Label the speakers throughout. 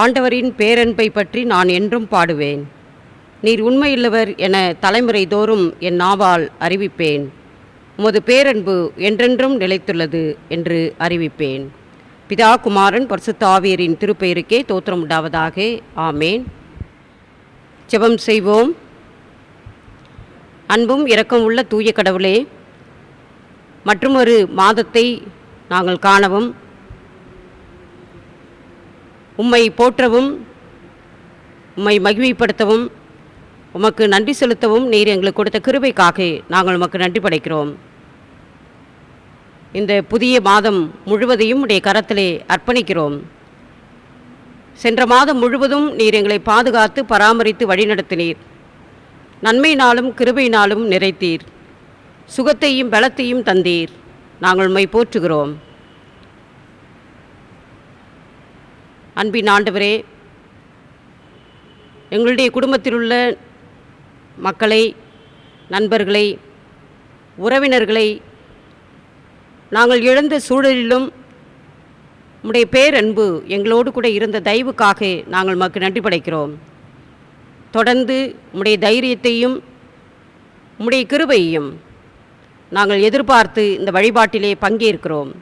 Speaker 1: ஆண்டவரின் பேரன்பை பற்றி நான் என்றும் பாடுவேன். நீர் உண்மையுள்ளவர் என தலைமுறை தோறும் என் நாவால் அறிவிப்பேன். உமது பேரன்பு என்றென்றும் நிலைத்துள்ளது என்று அறிவிப்பேன். பிதா, குமாரன், பரிசுத்த ஆவியரின் திருப்பெயருக்கே தோத்திரம் உண்டாவதாக. ஆமேன். ஜெபம் செய்வோம். அன்பும் இரக்கம் உள்ள தூய கடவுளே, மற்றுமொரு மாதத்தை நாங்கள் காணவும், உம்மை போற்றவும், உம்மை மகிமைப்படுத்தவும், உமக்கு நன்றி செலுத்தவும் நீர் எங்களுக்கு கொடுத்த கிருபைக்காக நாங்கள் உமக்கு நன்றி படைக்கிறோம். இந்த புதிய மாதம் முழுவதையும் உடைய கரத்திலே அர்ப்பணிக்கிறோம். சென்ற மாதம் முழுவதும் நீர் எங்களை பாதுகாத்து பராமரித்து வழிநடத்தினீர். நன்மையினாலும் கிருபையினாலும் நிறைத்தீர். சுகத்தையும் பலத்தையும் தந்தீர். நாங்கள் உம்மை போற்றுகிறோம். அன்பின் ஆண்டவரே, எங்களுடைய குடும்பத்தில் உள்ள மக்களை, நண்பர்களை, உறவினர்களை நாங்கள் இழந்த சூழலிலும் உம்முடைய பேரன்பு எங்களோடு கூட இருந்த தயவுக்காக நாங்கள் உமக்கு நன்றி படைக்கிறோம். தொடர்ந்து உம்முடைய தைரியத்தையும் உம்முடைய கிருபையையும் நாங்கள் எதிர்பார்த்து இந்த வழிபாட்டிலே பங்கேற்கிறோம்.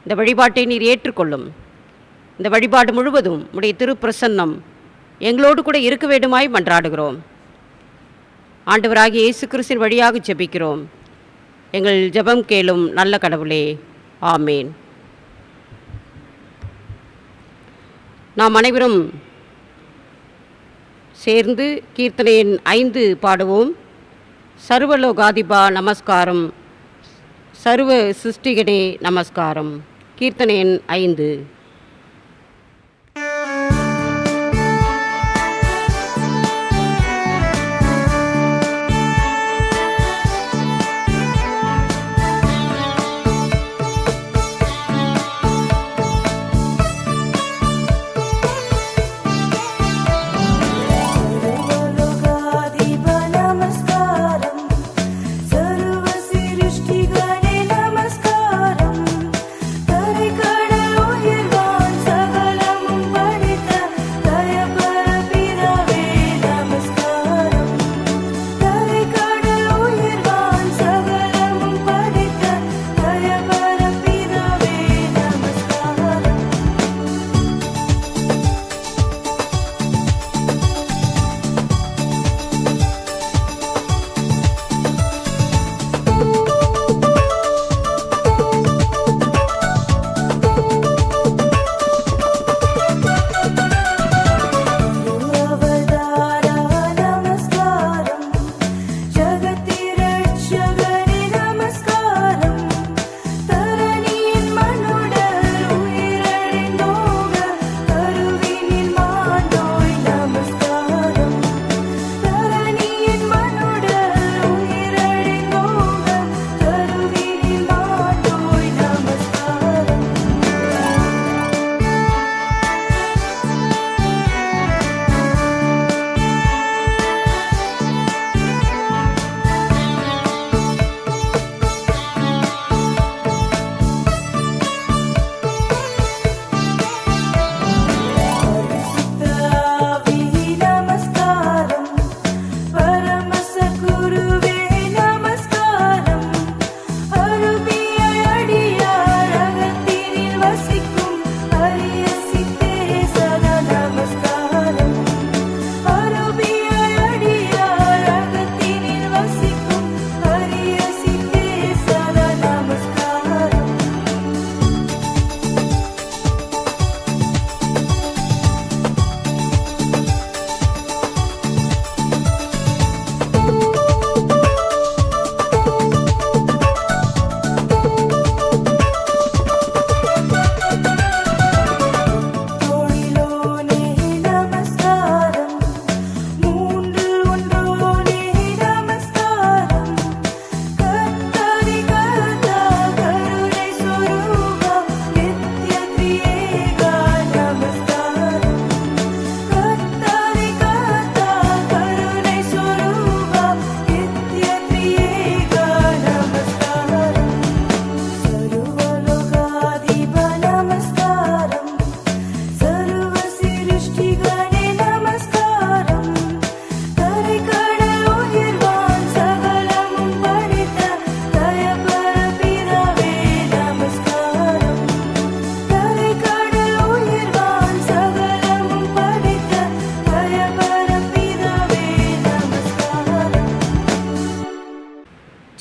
Speaker 1: இந்த வழிபாட்டை நீர் ஏற்றுக்கொள்ளும். இந்த வழிபாடு முழுவதும் உம்முடைய திருப்பிரசன்னம் எங்களோடு கூட இருக்க வேண்டுமாய் மன்றாடுகிறோம். ஆண்டவராகிய இயேசு கிறிஸ்துவின் வழியாக ஜெபிக்கிறோம். எங்கள் ஜெபம் கேளும் நல்ல கடவுளே. ஆமேன். நாம் அனைவரும் சேர்ந்து கீர்த்தனை எண் 5 பாடுவோம். சர்வலோகாதிபா நமஸ்காரம், சர்வ சிருஷ்டிகனே நமஸ்காரம். கீர்த்தனை எண் 5.
Speaker 2: நமஸ்காரம், கரை கடல் உயிர்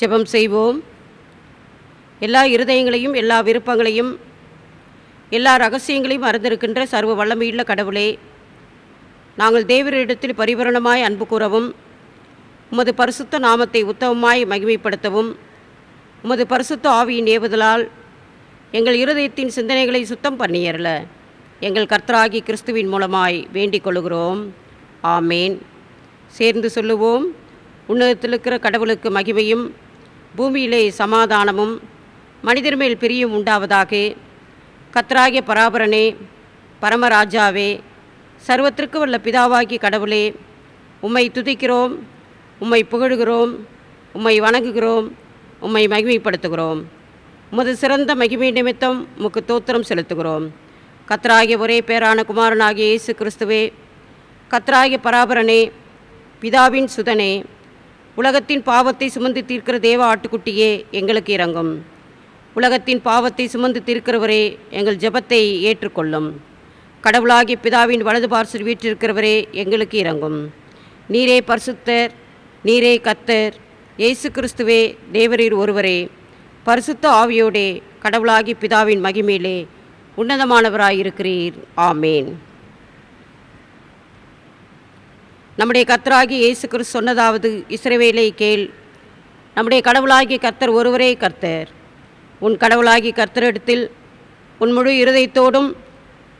Speaker 1: ஜெபம் செய்வோம். எல்லா இருதயங்களையும், எல்லா விருப்பங்களையும், எல்லா ரகசியங்களையும் அறிந்திருக்கின்ற சர்வ வல்லமையுள்ள கடவுளே, நாங்கள் தேவரிடத்தில் பரிபூரணமாய் அன்பு கூறவும், உமது பரிசுத்த நாமத்தை உத்தமமாய் மகிமைப்படுத்தவும், உமது பரிசுத்த ஆவியின் ஏவுதலால் எங்கள் இருதயத்தின் சிந்தனைகளை சுத்தம் பண்ணியறல எங்கள் கர்த்தராகி கிறிஸ்துவின் மூலமாய் வேண்டிக் கொள்கிறோம். ஆமேன். சேர்ந்து சொல்லுவோம். உன்னதத்தில் இருக்கிற கடவுளுக்கு மகிமையும், பூமியிலே சமாதானமும், மனிதர் மேல் பிரியும் உண்டாவதாக. கர்த்தராகிய பராபரனே, பரமராஜாவே, சர்வத்திற்கு வல்ல பிதாவாகி கடவுளே, உம்மை துதிக்கிறோம், உம்மை புகழுகிறோம், உம்மை வணங்குகிறோம், உம்மை மகிமைப்படுத்துகிறோம். உமது சிறந்த மகிமை நிமித்தம் உமக்கு தோத்திரம் செலுத்துகிறோம். கர்த்தராகிய ஒரே பேரான குமாரனாகிய இயேசு கிறிஸ்துவே, கர்த்தராகிய பராபரனே, பிதாவின் சுதனே, உலகத்தின் பாவத்தை சுமந்து தீர்க்கிற தேவ ஆட்டுக்குட்டியே, எங்களுக்கு இரங்கும். உலகத்தின் பாவத்தை சுமந்து தீர்க்கிறவரே, எங்கள் ஜெபத்தை ஏற்றுக்கொள்ளும். கடவுளாகிய பிதாவின் வலது பார்சில் வீற்றிருக்கிறவரே, எங்களுக்கு இரங்கும். நீரே பரிசுத்தர், நீரே கர்த்தர், இயேசு கிறிஸ்துவே தேவரீர் ஒருவரே, பரிசுத்த ஆவியோடே கடவுளாகி பிதாவின் மகிமையிலே உன்னதமானவராயிருக்கிறீர். ஆமேன். நம்முடைய கர்த்தராகிய இயேசு கிறிஸ்து சொன்னதாவது, இஸ்ரவேலே கேள், நம்முடைய கடவுளாகிய கர்த்தர் ஒருவரே கர்த்தர். உன் கடவுளாகிய கர்த்தரிடத்தில் உன் முழு இருதயத்தோடும்,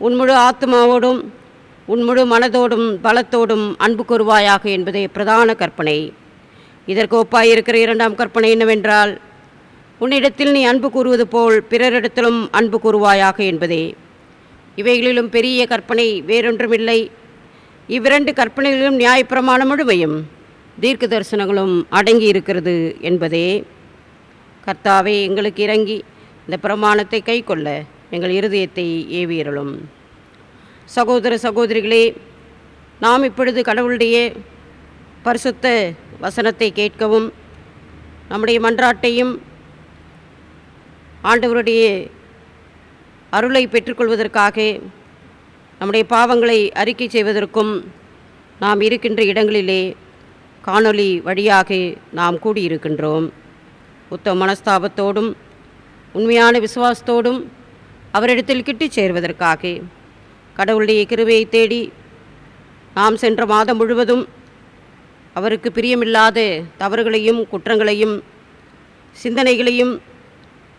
Speaker 1: உன் முழு ஆத்மாவோடும், உன் முழு மனதோடும் பலத்தோடும் அன்பு கூறுவாயாக என்பதே பிரதான கற்பனை. இதற்கு ஒப்பாயிருக்கிற இரண்டாம் கற்பனை என்னவென்றால், உன்னிடத்தில் நீ அன்பு கூறுவது போல் பிறரிடத்திலும் அன்பு கூறுவாயாக என்பதே. இவைகளிலும் பெரிய கற்பனை வேறொன்றுமில்லை. இவ்விரண்டு கற்பனைகளிலும் நியாயப்பிரமாணம் முழுமையும் தீர்க்க தரிசனங்களும் அடங்கி இருக்கிறது என்பதே. கர்த்தாவே, எங்களுக்கு இறங்கி இந்த பிரமாணத்தை கை கொள்ள எங்கள் இருதயத்தை ஏவியருளும். சகோதர சகோதரிகளே, நாம் இப்பொழுது கடவுளுடைய பரிசுத்த வசனத்தை கேட்கவும், நம்முடைய மன்றாட்டையும் ஆண்டவருடைய அருளை பெற்றுக்கொள்வதற்காக, நம்முடைய பாவங்களை அறிக்கை செய்வதற்கும் நாம் இருக்கின்ற இடங்களிலே காணொளி வழியாக நாம் கூடியிருக்கின்றோம். உத்தம மனஸ்தாபத்தோடும் உண்மையான விசுவாசத்தோடும் அவரிடத்தில் கிட்டிச் சேர்வதற்காக கடவுளுடைய கிருபையை தேடி நாம் சென்ற மாதம் முழுவதும் அவருக்கு பிரியமில்லாத தவறுகளையும் குற்றங்களையும் சிந்தனைகளையும்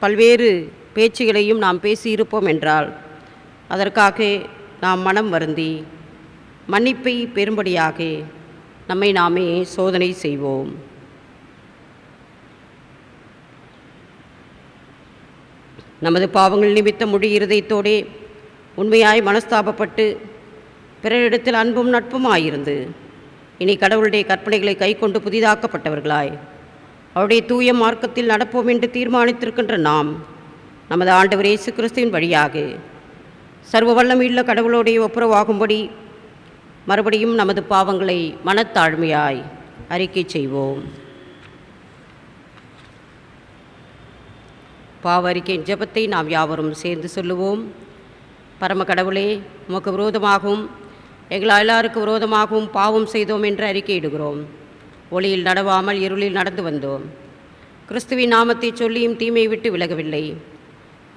Speaker 1: பல்வேறு பேச்சுகளையும் நாம் பேசியிருப்போம் என்றால், அதற்காக நாம் மனம் வருந்தி மன்னிப்பை பெறும்படியாக நம்மை நாமே சோதனை செய்வோம். நமது பாவங்கள் நிமித்தம் முழு இருதயத்தோடே உண்மையாய் மனஸ்தாபப்பட்டு பிறரிடத்தில் அன்பும் நட்புமாயிருந்து இனி கடவுளுடைய கற்பனைகளை கை கொண்டு புதிதாக்கப்பட்டவர்களாய் அவருடைய தூய மார்க்கத்தில் நடப்போம் என்று தீர்மானித்திருக்கின்ற நாம், நமது ஆண்டவர் இயேசு கிறிஸ்துவின் வழியாக சர்வ வல்லமையுள்ள கடவுளோடைய ஒப்புரவாகும்படி மறுபடியும் நமது பாவங்களை மனத்தாழ்மையாய் அறிக்கை செய்வோம். பாவ அறிக்கையின் ஜெபத்தை நாம் யாவரும் சேர்ந்து சொல்லுவோம். பரம கடவுளே, உமக்கு விரோதமாகவும் எங்கள் எல்லாருக்கு விரோதமாகவும் பாவம் செய்தோம் என்று அறிக்கையிடுகிறோம். ஒளியில் நடவாமல் இருளில் நடந்து வந்தோம். கிறிஸ்துவின் நாமத்தை சொல்லியும் தீமையை விட்டு விலகவில்லை.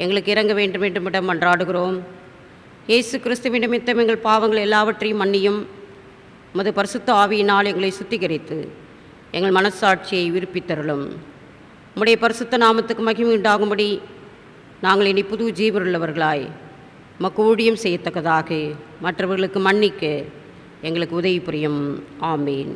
Speaker 1: எங்களுக்கு இறங்க வேண்டும் என்று மன்றாடுகிறோம். இயேசு கிறிஸ்துவின் நிமித்தம் எங்கள் பாவங்கள் எல்லாவற்றையும் மன்னியும். உமது பரிசுத்த ஆவியினால் எங்களை சுத்திகரித்து எங்கள் மனசாட்சியை விருப்பித்தருளும். உம்முடைய பரிசுத்த நாமத்துக்கு மகிமை உண்டாகும்படி நாங்கள் இனி புது ஜீவனுள்ளவர்களாய் உமக்கு ஊழியம் செய்யத்தக்கதாக மற்றவர்களுக்கு மன்னிக்க எங்களுக்கு உதவி புரியும். ஆமீன்.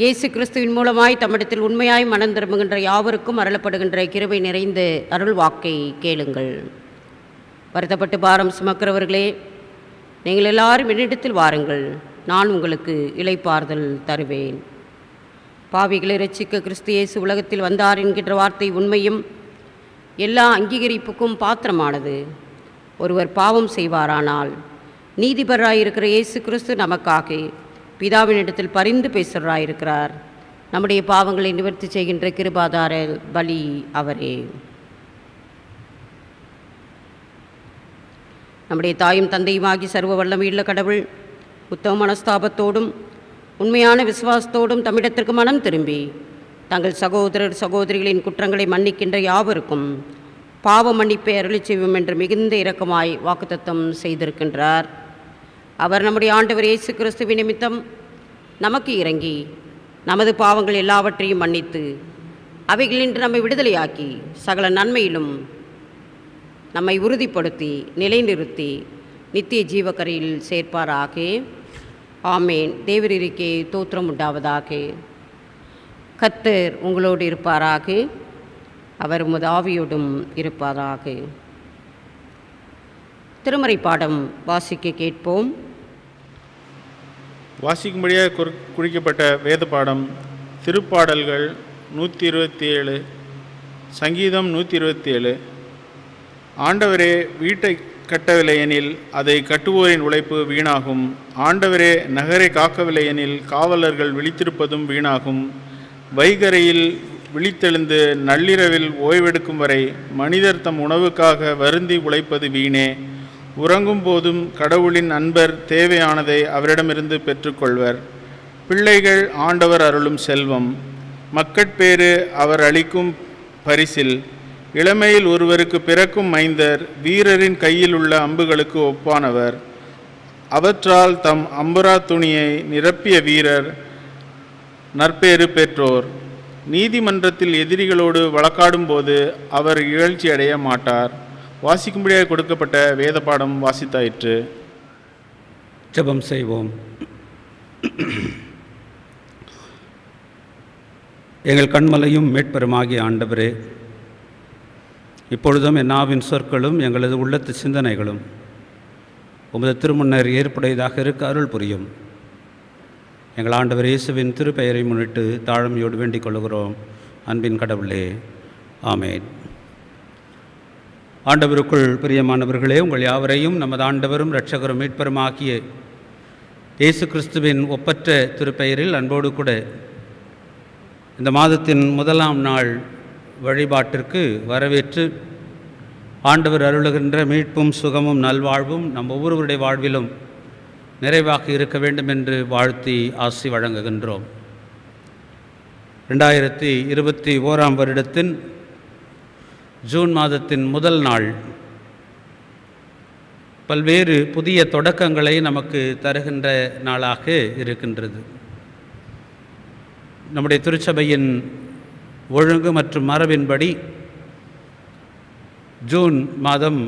Speaker 1: இயேசு கிறிஸ்துவின் மூலமாய் தம்மிடத்தில் உண்மையாய் மனம் திரும்புகின்ற யாவருக்கும் அருளப்படுகின்ற கிருபை நிறைந்த அருள் வாக்கை கேளுங்கள். வருத்தப்பட்டு பாரம் சுமக்கிறவர்களே, நீங்கள் எல்லாரும் என்னிடத்தில் வாருங்கள், நான் உங்களுக்கு இளைப்பாறுதல் தருவேன். பாவிகளை இரட்சிக்க கிறிஸ்து இயேசு உலகத்தில் வந்தார் என்கின்ற வார்த்தை உண்மையும் எல்லா அங்கீகரிப்புக்கும் பாத்திரமானது. ஒருவர் பாவம் செய்வாரானால் நீதிபராயிருக்கிற இயேசு கிறிஸ்து நமக்காக பிதாவினிடத்தில் பரிந்து பேசுகிறாயிருக்கிறார். நம்முடைய பாவங்களை நிவர்த்தி செய்கின்ற கிருபாதார பலி அவரே. நம்முடைய தாயும் தந்தையுமாகி சர்வ வல்லமையுள்ள கடவுள் உத்தம மனஸ்தாபத்தோடும் உண்மையான விசுவாசத்தோடும் தம்மிடத்திற்கு மனம் திரும்பி தங்கள் சகோதரர் சகோதரிகளின் குற்றங்களை மன்னிக்கின்ற யாவருக்கும் பாவ மன்னிப்பை அருளிச் செய்வோம் என்று மிகுந்த இரக்கமாய் வாக்குத்தத்தம் செய்திருக்கின்றார். அவர் நம்முடைய ஆண்டவர் இயேசு கிறிஸ்துவின் நிமித்தம் நமக்கு இறங்கி நமது பாவங்கள் எல்லாவற்றையும் மன்னித்து அவைகளின்றி நம்மை விடுதலையாக்கி சகல நன்மையிலும் நம்மை உறுதிப்படுத்தி நிலைநிறுத்தி நித்திய ஜீவக்கரையில் சேர்ப்பாராக. ஆமேன். தேவரீருக்கே தோத்திரம் உண்டாவதாக. கர்த்தர் உங்களோடு இருப்பாராக. அவர் உமது ஆவியோடும் இருப்பாராக. திருமறை பாடம் வாசிக்க கேட்போம்.
Speaker 2: வாசிக்கும்படியாக குறிக்கப்பட்ட வேத பாடம் திருப்பாடல்கள் 127, சங்கீதம் 127. ஆண்டவரே, வீட்டை கட்டவில்லை எனில் அதை கட்டுவோரின் உழைப்பு வீணாகும். ஆண்டவரே, நகரை காக்கவில்லை எனில் காவலர்கள் விழித்திருப்பதும் வீணாகும். வைகரையில் விழித்தெழுந்து நள்ளிரவில் ஓய்வெடுக்கும் வரை மனிதர் தம் உணவுக்காக வருந்தி உழைப்பது வீணே. உறங்கும் போதும் கடவுளின் அன்பர் தேவையானதை அவரிடமிருந்து பெற்றுக்கொள்வர். பிள்ளைகள் ஆண்டவர் அருளும் செல்வம், மக்கட்பேறு அவர் அளிக்கும் பரிசில். இளமையில் ஒருவருக்கு பிறக்கும் மைந்தர் வீரரின் கையில் உள்ள அம்புகளுக்கு ஒப்பானவர். அவற்றால் தம் அம்புரா துணியை நிரப்பிய வீரர் நற்பேறு பெற்றோர். நீதிமன்றத்தில் எதிரிகளோடு வழக்காடும் போது அவர் இகழ்ச்சி அடைய மாட்டார். வாசிக்கும்படியாக கொடுக்கப்பட்ட வேத பாடம் வாசித்தாயிற்று.
Speaker 3: ஜெபம் செய்வோம். எங்கள் கண்மலையும் மீட்பெருமாகிய ஆண்டவரே, இப்பொழுதும் என் நாவின் சொற்களும் எங்களது உள்ளத்து சிந்தனைகளும் உமது திருமுன்னர் ஏற்புடையதாக இருக்க அருள் புரியும். எங்கள் ஆண்டவர் இயேசுவின் திருப்பெயரை முன்னிட்டு தாழ்மையோடு வேண்டிக் கொள்கிறோம். அன்பின் கடவுளே, ஆமேன். ஆண்டவருக்குள் பிரியமானவர்களே, உங்கள் யாவரையும் நமது ஆண்டவரும் இரட்சகரும் மீட்பெருமாகிய இயேசு கிறிஸ்துவின் ஒப்பற்ற திருப்பெயரில் அன்போடு கூட இந்த மாதத்தின் முதலாம் நாள் வழிபாட்டிற்கு வரவேற்று ஆண்டவர் அருளுகின்ற மீட்பும் சுகமும் நல்வாழ்வும் நம் ஒவ்வொருவருடைய வாழ்விலும் நிறைவாக இருக்க வேண்டும் என்று வாழ்த்தி ஆசி வழங்குகின்றோம். 2021 வருடத்தின் ஜூன் மாதத்தின் முதல் நாள் பல்வேறு புதிய தொடக்கங்களை நமக்கு தருகின்ற நாளாக இருக்கின்றது. நம்முடைய திருச்சபையின் ஒழுங்கு மற்றும் மரபின்படி ஜூன் மாதம்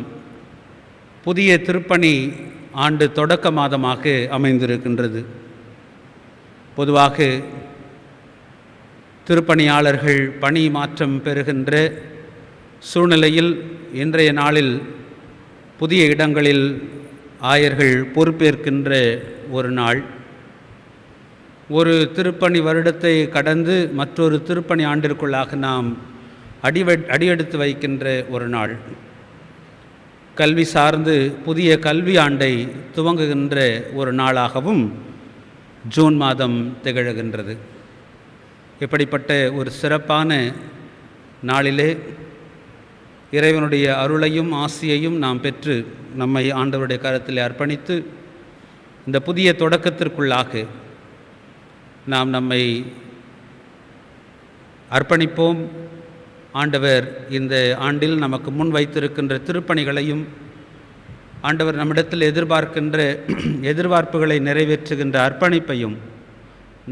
Speaker 3: புதிய திருப்பணி ஆண்டு தொடக்க மாதமாக அமைந்திருக்கின்றது. பொதுவாக திருப்பணியாளர்கள் பணி மாற்றம் பெறுகின்ற சூழ்நிலையில் இன்றைய நாளில் புதிய இடங்களில் ஆயர்கள் பொறுப்பேற்கின்ற ஒரு நாள். ஒரு திருப்பணி வருடத்தை கடந்து மற்றொரு திருப்பணி ஆண்டிற்குள்ளாக நாம் அடியெடுத்து வைக்கின்ற ஒரு நாள். கல்வி சார்ந்து புதிய கல்வி ஆண்டை துவங்குகின்ற ஒரு நாளாகவும் ஜூன் மாதம் திகழ்கின்றது. இப்படிப்பட்ட ஒரு சிறப்பான நாளிலே இறைவனுடைய அருளையும் ஆசியையும் நாம் பெற்று நம்மை ஆண்டவருடைய கரத்தில் அர்ப்பணித்து இந்த புதிய தொடக்கத்திற்குள்ளாக நாம் நம்மை அர்ப்பணிப்போம். ஆண்டவர் இந்த ஆண்டில் நமக்கு முன் வைத்திருக்கின்ற திருப்பணிகளையும் ஆண்டவர் நம்மிடத்தில் எதிர்பார்க்கின்ற எதிர்பார்ப்புகளை நிறைவேற்றுகின்ற அர்ப்பணிப்பையும்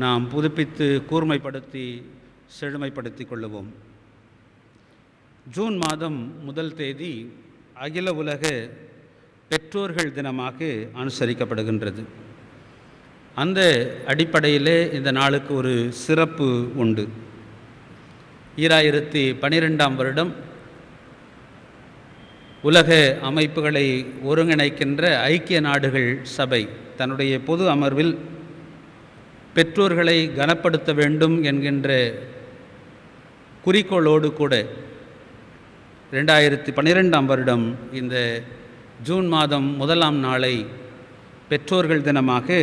Speaker 3: நாம் புதுப்பித்து கூர்மைப்படுத்தி செழுமைப்படுத்தி கொள்ளுவோம். ஜூன் மாதம் 1 தேதி அகில உலக பெற்றோர்கள் தினமாக அனுசரிக்கப்படுகின்றது. அந்த அடிப்படையிலே இந்த நாளுக்கு ஒரு சிறப்பு உண்டு. 2012 வருடம் உலக அமைப்புகளை ஒருங்கிணைக்கின்ற ஐக்கிய நாடுகள் சபை தன்னுடைய பொது அமர்வில் பெற்றோர்களை கனப்படுத்த வேண்டும் என்கின்ற குறிக்கோளோடு கூட 2012 வருடம் இந்த ஜூன் மாதம் 1ஆம் நாளை பெற்றோர்கள் தினமாக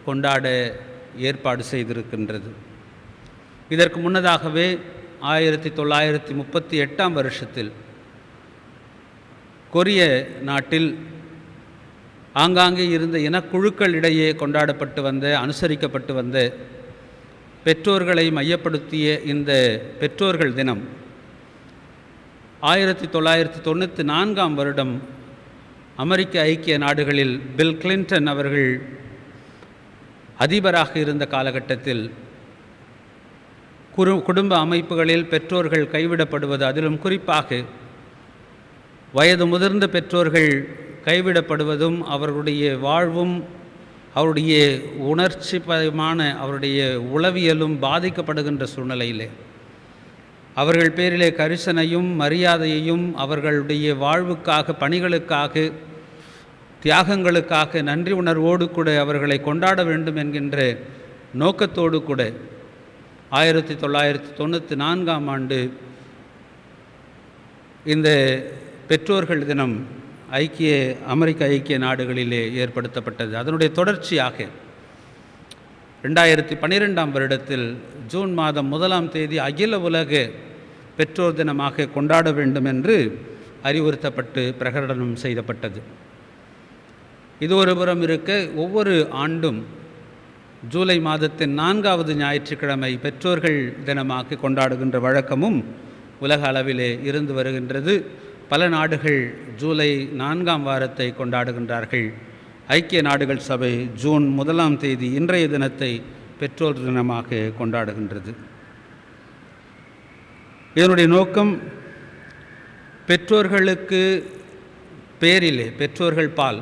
Speaker 3: கொண்டாட ஏற்பாடு செய்திருக்கின்றது. இதற்கு முன்னதாகவே 1938 வருஷத்தில் கொரிய நாட்டில் ஆங்காங்கே இருந்த இனக்குழுக்களிடையே கொண்டாடப்பட்டு வந்த, அனுசரிக்கப்பட்டு வந்த பெற்றோர்களை மையப்படுத்திய இந்த பெற்றோர்கள் தினம் 1994ஆம் வருடம் அமெரிக்க ஐக்கிய நாடுகளில் பில் கிளின்டன் அவர்கள் அதிபராக இருந்த காலகட்டத்தில் குடும்ப அமைப்புகளில் பெற்றோர்கள் கைவிடப்படுவது, அதிலும் குறிப்பாக வயது முதிர்ந்த பெற்றோர்கள் கைவிடப்படுவதும், அவர்களுடைய வாழ்வும் அவருடைய உணர்ச்சிபயமான அவருடைய உளவியலும் பாதிக்கப்படுகின்ற சூழ்நிலையிலே அவர்கள் பேரிலே கரிசனையும் மரியாதையையும் அவர்களுடைய வாழ்வுக்காக, பணிகளுக்காக, தியாகங்களுக்காக நன்றி உணர்வோடு கூட அவர்களை கொண்டாட வேண்டும் என்கின்ற நோக்கத்தோடு கூட 1994ஆம் ஆண்டு இந்த பெற்றோர்கள் தினம் அமெரிக்க ஐக்கிய நாடுகளிலே ஏற்படுத்தப்பட்டது. அதனுடைய தொடர்ச்சியாக 2012ஆம் வருடத்தில் ஜூன் மாதம் 1ஆம் தேதி அகில உலக பெற்றோர் தினமாக கொண்டாட வேண்டும் என்று அறிவுறுத்தப்பட்டு பிரகடனம் செய்யப்பட்டது. இது ஒருபுறம் இருக்க, ஒவ்வொரு ஆண்டும் ஜூலை மாதத்தின் 4வது ஞாயிற்றுக்கிழமை பெற்றோர்கள் தினமாக கொண்டாடுகின்ற வழக்கமும் உலக அளவிலே இருந்து வருகின்றது. பல நாடுகள் ஜூலை 4ஆம் வாரத்தை கொண்டாடுகின்றார்கள். ஐக்கிய நாடுகள் சபை ஜூன் 1ஆம் தேதி இன்றைய தினத்தை பெற்றோர் தினமாக கொண்டாடுகின்றது. இதனுடைய நோக்கம் பெற்றோர்களுக்கு பேரிலே, பெற்றோர்கள் பால்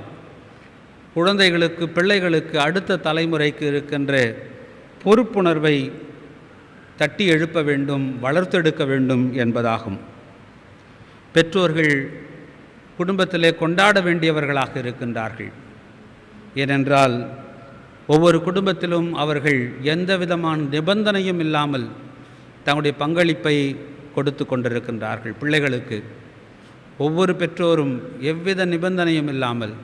Speaker 3: குழந்தைகளுக்கு, பிள்ளைகளுக்கு, அடுத்த தலைமுறைக்கு இருக்கின்ற பொறுப்புணர்வை தட்டி எழுப்ப வேண்டும், வளர்த்தெடுக்க வேண்டும் என்பதாகும். பெற்றோர்கள் குடும்பத்திலே கொண்டாட வேண்டியவர்களாக இருக்கின்றார்கள். ஏனென்றால் ஒவ்வொரு குடும்பத்திலும் அவர்கள் எந்த விதமான நிபந்தனையும் இல்லாமல் தங்களுடைய பங்களிப்பை கொடுத்து கொண்டிருக்கின்றார்கள். பிள்ளைகளுக்கு ஒவ்வொரு பெற்றோரும் எவ்வித நிபந்தனையும் இல்லாமல்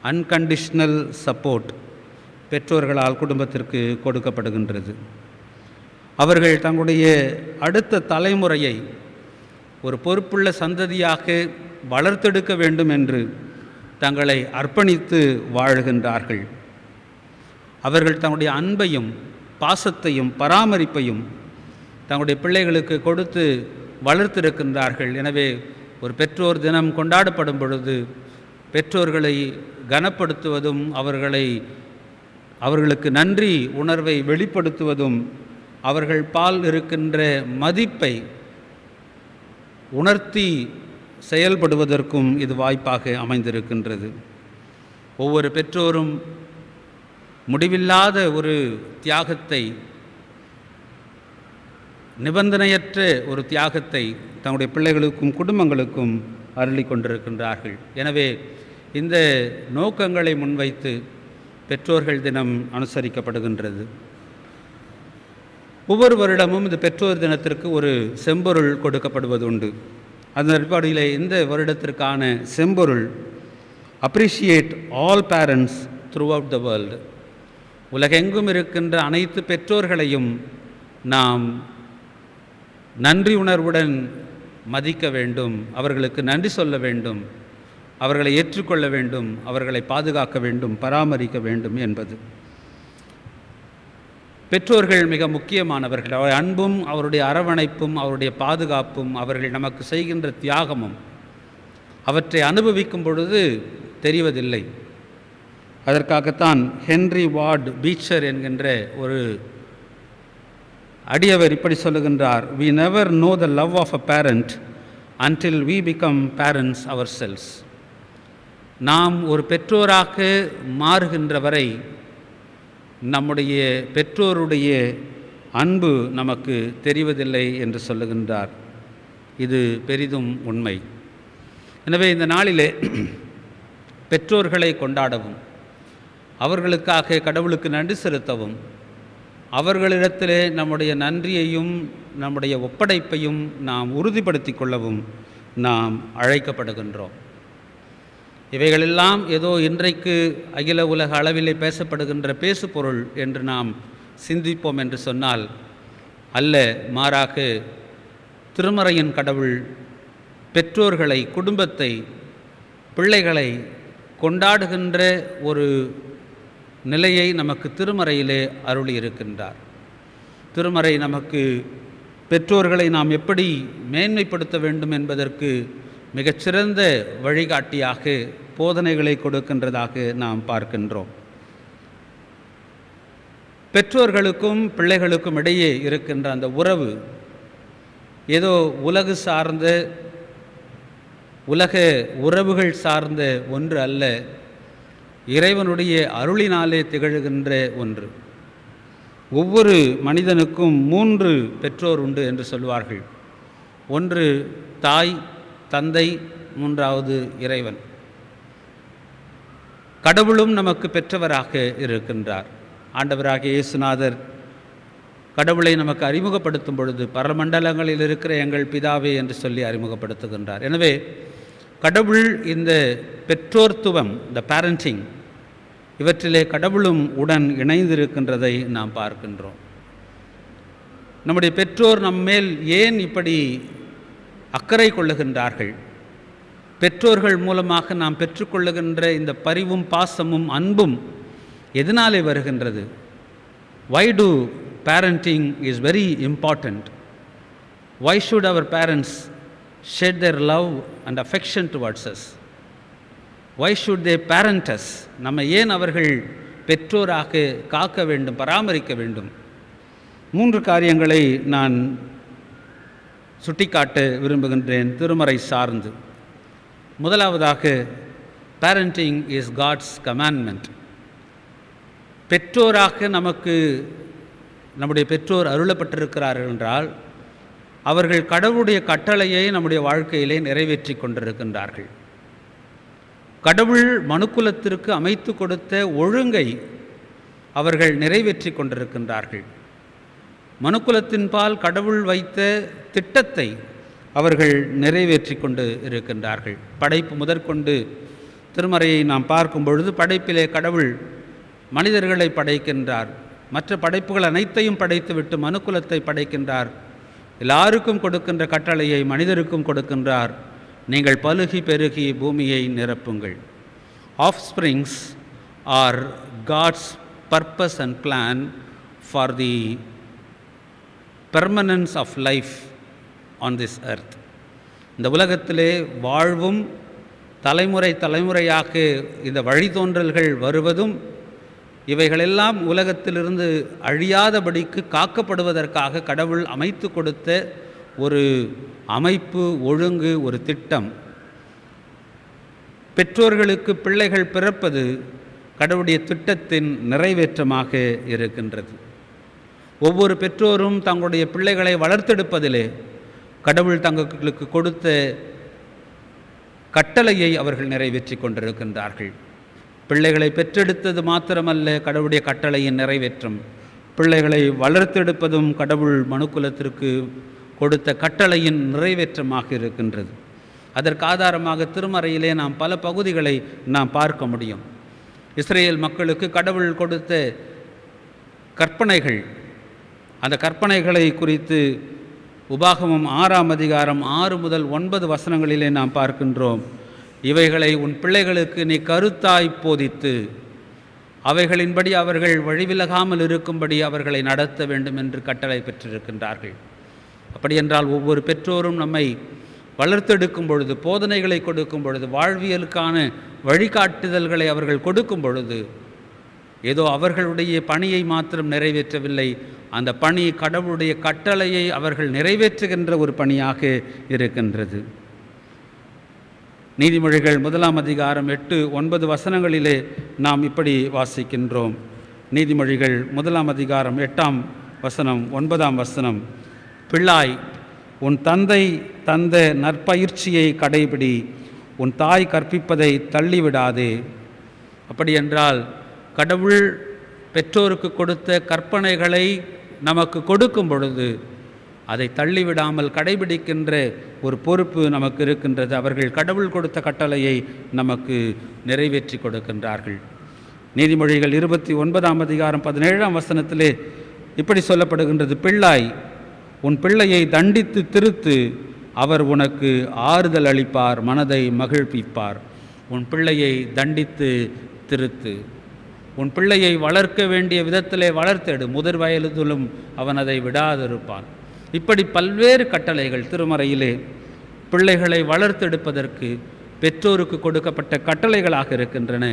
Speaker 3: அன்கண்டிஷனல் சப்போர்ட் பெற்றோர்களால் குடும்பத்திற்கு கொடுக்கப்படுகின்றது. அவர்கள் தங்களுடைய அடுத்த தலைமுறையை ஒரு பொறுப்புள்ள சந்ததியாக வளர்த்தெடுக்க வேண்டும் என்று தங்களை அர்ப்பணித்து வாழுகின்றார்கள். அவர்கள் தங்களுடைய அன்பையும் பாசத்தையும் பராமரிப்பையும் தங்களுடைய பிள்ளைகளுக்கு கொடுத்து வளர்த்திருக்கின்றார்கள். எனவே ஒரு பெற்றோர் தினம் கொண்டாடப்படும் பொழுது பெற்றோர்களை கனப்படுத்துவதும், அவர்களுக்கு நன்றி உணர்வை வெளிப்படுத்துவதும், அவர்கள் பால் இருக்கின்ற மதிப்பை உணர்த்தி செயல்படுவதற்கும் இது வாய்ப்பாக அமைந்திருக்கின்றது. ஒவ்வொரு பெற்றோரும் முடிவில்லாத ஒரு தியாகத்தை, நிபந்தனையற்ற ஒரு தியாகத்தை தங்களுடைய பிள்ளைகளுக்கும் குடும்பங்களுக்கும் அருளி கொண்டிருக்கின்றார்கள். எனவே இந்த நோக்கங்களை முன்வைத்து பெற்றோர்கள் தினம் அனுசரிக்கப்படுகின்றது. ஒவ்வொரு வருடமும் இந்த பெற்றோர் தினத்திற்கு ஒரு செம்பொருள் கொடுக்கப்படுவது உண்டு. அதன் அடிப்படையில் இந்த வருடத்திற்கான செம்பொருள் appreciate all parents throughout the world. உலகெங்கும் இருக்கின்ற அனைத்து பெற்றோர்களையும் நாம் நன்றி உணர்வுடன் மதிக்க வேண்டும், அவர்களுக்கு நன்றி சொல்ல வேண்டும், அவர்களை ஏற்றுக்கொள்ள வேண்டும், அவர்களை பாதுகாக்க வேண்டும், பராமரிக்க வேண்டும் என்பது. பெற்றோர்கள் மிக முக்கியமானவர்கள். அவருடைய அன்பும், அவருடைய அரவணைப்பும், அவருடைய பாதுகாப்பும், அவர்கள் நமக்கு செய்கின்ற தியாகமும் அவற்றை அனுபவிக்கும் பொழுது தெரிவதில்லை. அதற்காகத்தான் ஹென்றி வார்ட் பீச்சர் என்கின்ற ஒரு அடியவர் இப்படி சொல்லுகின்றார்: we never know the love of a parent until we become parents ourselves. நாம் ஒரு பெற்றோராக மாறுகின்ற வரை நம்முடைய பெற்றோருடைய அன்பு நமக்கு தெரிவதில்லை என்று சொல்லுகின்றார். இது பெரிதும் உண்மை. எனவே இந்த நாளிலே பெற்றோர்களை கொண்டாடவும், அவர்களுக்காக கடவுளுக்கு நன்றி செலுத்தவும், அவர்களிடத்திலே நம்முடைய நன்றியையும் நம்முடைய ஒப்படைப்பையும் நாம் உறுதிப்படுத்தி கொள்ளவும் நாம் அழைக்கப்படுகின்றோம். இவைகளெல்லாம் ஏதோ இன்றைக்கு அகில உலக அளவிலே பேசப்படுகின்ற பேசுபொருள் என்று நாம் சிந்திப்போம் என்று சொன்னால் அல்ல. மாறாக திருமறையின் கடவுள் பெற்றோர்களை, குடும்பத்தை, பிள்ளைகளை கொண்டாடுகின்ற ஒரு நிலையை நமக்கு திருமறையிலே அருளி இருக்கின்றார். திருமறை நமக்கு பெற்றோர்களை நாம் எப்படி மேன்மைப்படுத்த வேண்டும் என்பதற்கு மிகச்சிறந்த வழிகாட்டியாக போதனைகளை கொடுக்கின்றதாக நாம் பார்க்கின்றோம். பெற்றோர்களுக்கும் பிள்ளைகளுக்கும் இடையே இருக்கின்ற அந்த உறவு ஏதோ உலகு சார்ந்த உலக உறவுகள் சார்ந்த ஒன்று அல்ல, இறைவனுடைய அருளினாலே திகழ்கின்ற ஒன்று. ஒவ்வொரு மனிதனுக்கும் 3 பெற்றோர் உண்டு என்று சொல்வார்கள். ஒன்று தாய், தந்தை, 3வது இறைவன். கடவுளும் நமக்கு பெற்றவராக இருக்கின்றார். ஆண்டவராகிய இயேசுநாதர் கடவுளை நமக்கு அறிமுகப்படுத்தும் பொழுது பரமண்டலங்களில் இருக்கிற எங்கள் பிதாவே என்று சொல்லி அறிமுகப்படுத்துகின்றார். எனவே கடவுள் இந்த பெற்றோர்த்துவம், இந்த பேரண்டிங், இவற்றிலே கடவுளும் உடன் இணைந்திருக்கின்றதை நாம் பார்க்கின்றோம். நம்முடைய பெற்றோர் நம்மேல் ஏன் இப்படி அக்கறை கொள்ளுகின்றார்கள்? பெற்றோர்கள் மூலமாக நாம் பெற்றுக்கொள்ளுகின்ற இந்த பரிவும் பாசமும் அன்பும் எதனாலே வருகின்றது? Why do parenting is very important? Why should our parents shed their love and affection towards us? Why should they parent us? நம்ம ஏன் அவர்கள் பெற்றோராக காக்க வேண்டும், பராமரிக்க வேண்டும்? 3 காரியங்களை நான் சுட்டிக்காட்ட விரும்புகின்றேன் திருமறை சார்ந்து. முதலாவதாக, parenting is God's commandment. பெற்றோராக நமக்கு நம்முடைய பெற்றோர் அருளப்பட்டிருக்கிறார்கள் என்றால் அவர்கள் கடவுளுடைய கட்டளையை நம்முடைய வாழ்க்கையிலே நிறைவேற்றி கொண்டிருக்கின்றார்கள். கடவுள் மனுக்குலத்திற்கு அமைத்து கொடுத்த ஒழுங்கை அவர்கள் நிறைவேற்றி கொண்டிருக்கின்றார்கள். மனுக்குலத்தின் பால் கடவுள் வைத்த திட்டத்தை அவர்கள் நிறைவேற்றி கொண்டு இருக்கின்றார்கள். படைப்பு முதற்கொண்டு திருமறையை நாம் பார்க்கும் பொழுது படைப்பிலே கடவுள் மனிதர்களை படைக்கின்றார். மற்ற படைப்புகள் அனைத்தையும் படைத்துவிட்டு மனுக்குலத்தை படைக்கின்றார். எல்லாருக்கும் கொடுக்கின்ற கட்டளையை மனிதருக்கும் கொடுக்கின்றார். நீங்கள் பலுகி பெருகி பூமியை நிரப்புங்கள். Offsprings are God's purpose and plan for the permanence of life on this earth. இந்த உலகத்திலே வாழ்வும் தலைமுறை தலைமுறையாக இந்த வழித்தோன்றல்கள் வருவதும் இவைகளெல்லாம் உலகத்திலிருந்து அழியாதபடிக்கு காக்கப்படுவதற்காக கடவுள் அமைத்து கொடுத்த ஒரு அமைப்பு, ஒழுங்கு, ஒரு திட்டம். பெற்றோர்களுக்கு பிள்ளைகள் பிறப்பது கடவுளுடைய திட்டத்தின் நிறைவேற்றமாக இருக்கின்றது. ஒவ்வொரு பெற்றோரும் தங்களுடைய பிள்ளைகளை வளர்த்தெடுப்பதிலே கடவுள் தங்களுக்கு கொடுத்த கட்டளையை அவர்கள் நிறைவேற்றி கொண்டிருக்கின்றார்கள். பிள்ளைகளை பெற்றெடுத்தது மாத்திரமல்ல கடவுளுடைய கட்டளையின் நிறைவேற்றம், பிள்ளைகளை வளர்த்தெடுப்பதும் கடவுள் மனுக்குலத்திற்கு கொடுத்த கட்டளையின் நிறைவேற்றமாக இருக்கின்றது. அதற்கு ஆதாரமாக திருமறையிலே நாம் பல பகுதிகளை நாம் பார்க்க முடியும். இஸ்ரேல் மக்களுக்கு கடவுள் கொடுத்த கற்பனைகள், அந்த கற்பனைகளை குறித்து உபாகமம் 6ஆம் அதிகாரம் 6 முதல் 9 வசனங்களிலே நாம் பார்க்கின்றோம். இவைகளை உன் பிள்ளைகளுக்கு நீ கருத்தாய் போதித்து அவைகளின்படி அவர்கள் வழிவிலகாமல் இருக்கும்படி அவர்களை நடத்த வேண்டும் என்று கட்டளை பெற்றிருக்கின்றார்கள். அப்படியென்றால் ஒவ்வொரு பெற்றோரும் நம்மை வளர்த்தெடுக்கும் பொழுது, போதனைகளை கொடுக்கும் பொழுது, வாழ்வியலுக்கான வழிகாட்டுதல்களை அவர்கள் கொடுக்கும் பொழுது ஏதோ அவர்களுடைய பணியை மாத்திரம் நிறைவேற்றவில்லை, அந்த பணி கடவுளுடைய கட்டளையை அவர்கள் நிறைவேற்றுகின்ற ஒரு பணியாக இருக்கின்றது. நீதிமொழிகள் 1ஆம் அதிகாரம் 8-9 வசனங்களிலே நாம் இப்படி வாசிக்கின்றோம். நீதிமொழிகள் 1ஆம் அதிகாரம் 8ஆம் வசனம் 9ஆம் வசனம், பிள்ளாய் உன் தந்தை தந்த நற்பயிற்சியை கடைபிடி, உன் தாய் கற்பிப்பதை தள்ளிவிடாதே. அப்படியென்றால் கடவுள் பெற்றோருக்கு கொடுத்த கற்பனைகளை நமக்கு கொடுக்கும் பொழுது அதை தள்ளிவிடாமல் கடைபிடிக்கின்ற ஒரு பொறுப்பு நமக்கு இருக்கின்றது. அவர்கள் கடவுள் கொடுத்த கட்டளையை நமக்கு நிறைவேற்றி கொடுக்கின்றார்கள். நீதிமொழிகள் 29ஆம் அதிகாரம் 17ஆம் வசனத்திலே இப்படி சொல்லப்படுகின்றது, பிள்ளாய் உன் பிள்ளையை தண்டித்து திருத்து, அவர் உனக்கு ஆறுதல் அளிப்பார், மனதை மகிழ்விப்பார். உன் பிள்ளையை தண்டித்து திருத்து. உன் பிள்ளையை வளர்க்க வேண்டிய விதத்திலே வளர்த்தெடு, முதிர் வயதிலும் அவன் அதை விடாதிருப்பான். இப்படி பல்வேறு கட்டளைகள் திருமறையிலே பிள்ளைகளை வளர்த்தெடுப்பதற்கு பெற்றோருக்கு கொடுக்கப்பட்ட கட்டளைகளாக இருக்கின்றன.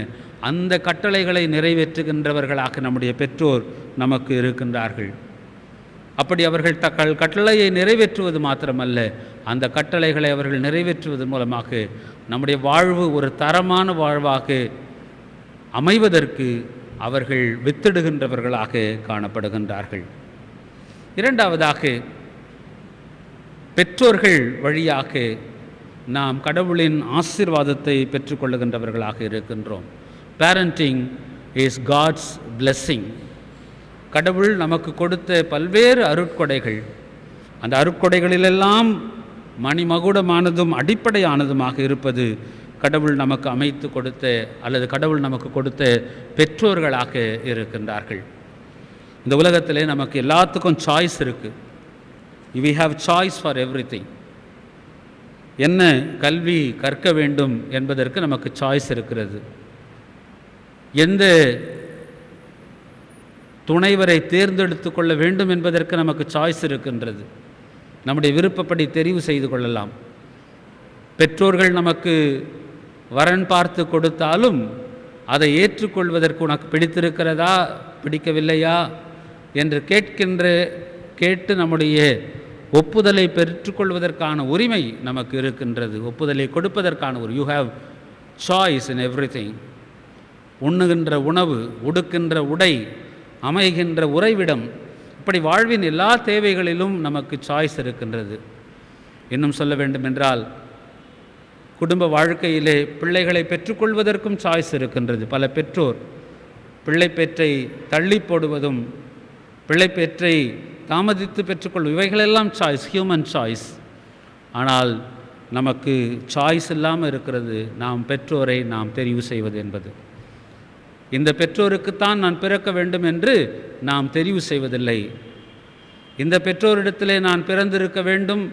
Speaker 3: அந்த கட்டளைகளை நிறைவேற்றுகின்றவர்களாக நம்முடைய பெற்றோர் நமக்கு இருக்கின்றார்கள். அப்படி அவர்கள் தங்கள் கட்டளையை நிறைவேற்றுவது மாத்திரமல்ல, அந்த கட்டளைகளை அவர்கள் நிறைவேற்றுவது மூலமாக நம்முடைய வாழ்வு ஒரு தரமான வாழ்வாக அமைவதற்கு அவர்கள் வித்திடுகின்றவர்களாக காணப்படுகின்றார்கள். இரண்டாவதாக, பெற்றோர்கள் வழியாக நாம் கடவுளின் ஆசீர்வாதத்தை பெற்றுக்கொள்ளுகின்றவர்களாக இருக்கின்றோம். Parenting is God's blessing. கடவுள் நமக்கு கொடுத்த பல்வேறு அருட்கொடைகள், அந்த அருட்கொடைகளிலெல்லாம் மணிமகுடமானதும் அடிப்படையானதுமாக இருப்பது கடவுள் நமக்கு அமைத்து கொடுத்த அல்லது கடவுள் நமக்கு கொடுத்த பெற்றோர்களாக இருக்கின்றார்கள். இந்த உலகத்திலே நமக்கு எல்லாத்துக்கும் சாய்ஸ் இருக்குது. we have choice for everything. என்ன கல்வி கற்க வேண்டும் என்பதற்கு நமக்கு சாய்ஸ் இருக்கிறது. எந்த துணைவரை தேர்ந்தெடுத்து கொள்ள வேண்டும் என்பதற்கு நமக்கு சாய்ஸ் இருக்கின்றது. நம்முடைய விருப்பப்படி தெரிவு செய்து கொள்ளலாம். பெற்றோர்கள் நமக்கு வரன் பார்த்து கொடுத்தாலும் அதை ஏற்றுக்கொள்வதற்கு உனக்கு பிடித்திருக்கிறதா பிடிக்கவில்லையா என்று கேட்டு நம்முடைய ஒப்புதலை பெற்றுக்கொள்வதற்கான உரிமை நமக்கு இருக்கின்றது. ஒப்புதலை கொடுப்பதற்கான you have choice in everything. உண்ணுகின்ற உணவு, உடுக்கின்ற உடை, அமைகின்ற உறைவிடம், இப்படி வாழ்வின் எல்லா தேவைகளிலும் நமக்கு சாய்ஸ் இருக்கின்றது. இன்னும் சொல்ல வேண்டுமென்றால், குடும்ப வாழ்க்கையிலே பிள்ளைகளை பெற்றுக்கொள்வதற்கும் சாய்ஸ் இருக்கின்றது. பல பெற்றோர் பிள்ளை பெற்றை தள்ளி போடுவதும் பிள்ளை பெற்றை தாமதித்து பெற்றுக்கொள்ளும் இவைகளெல்லாம் சாய்ஸ், ஹியூமன் சாய்ஸ். ஆனால் நமக்கு சாய்ஸ் இல்லாமல் இருக்கிறது நாம் பெற்றோரை நாம் தெரிவு செய்வது என்பது. இந்த பெற்றோருக்குத்தான் நான் பிறக்க வேண்டும் என்று நாம் தெரிவு செய்வதில்லை. இந்த பெற்றோரிடத்திலே நான் பிறந்திருக்க வேண்டும்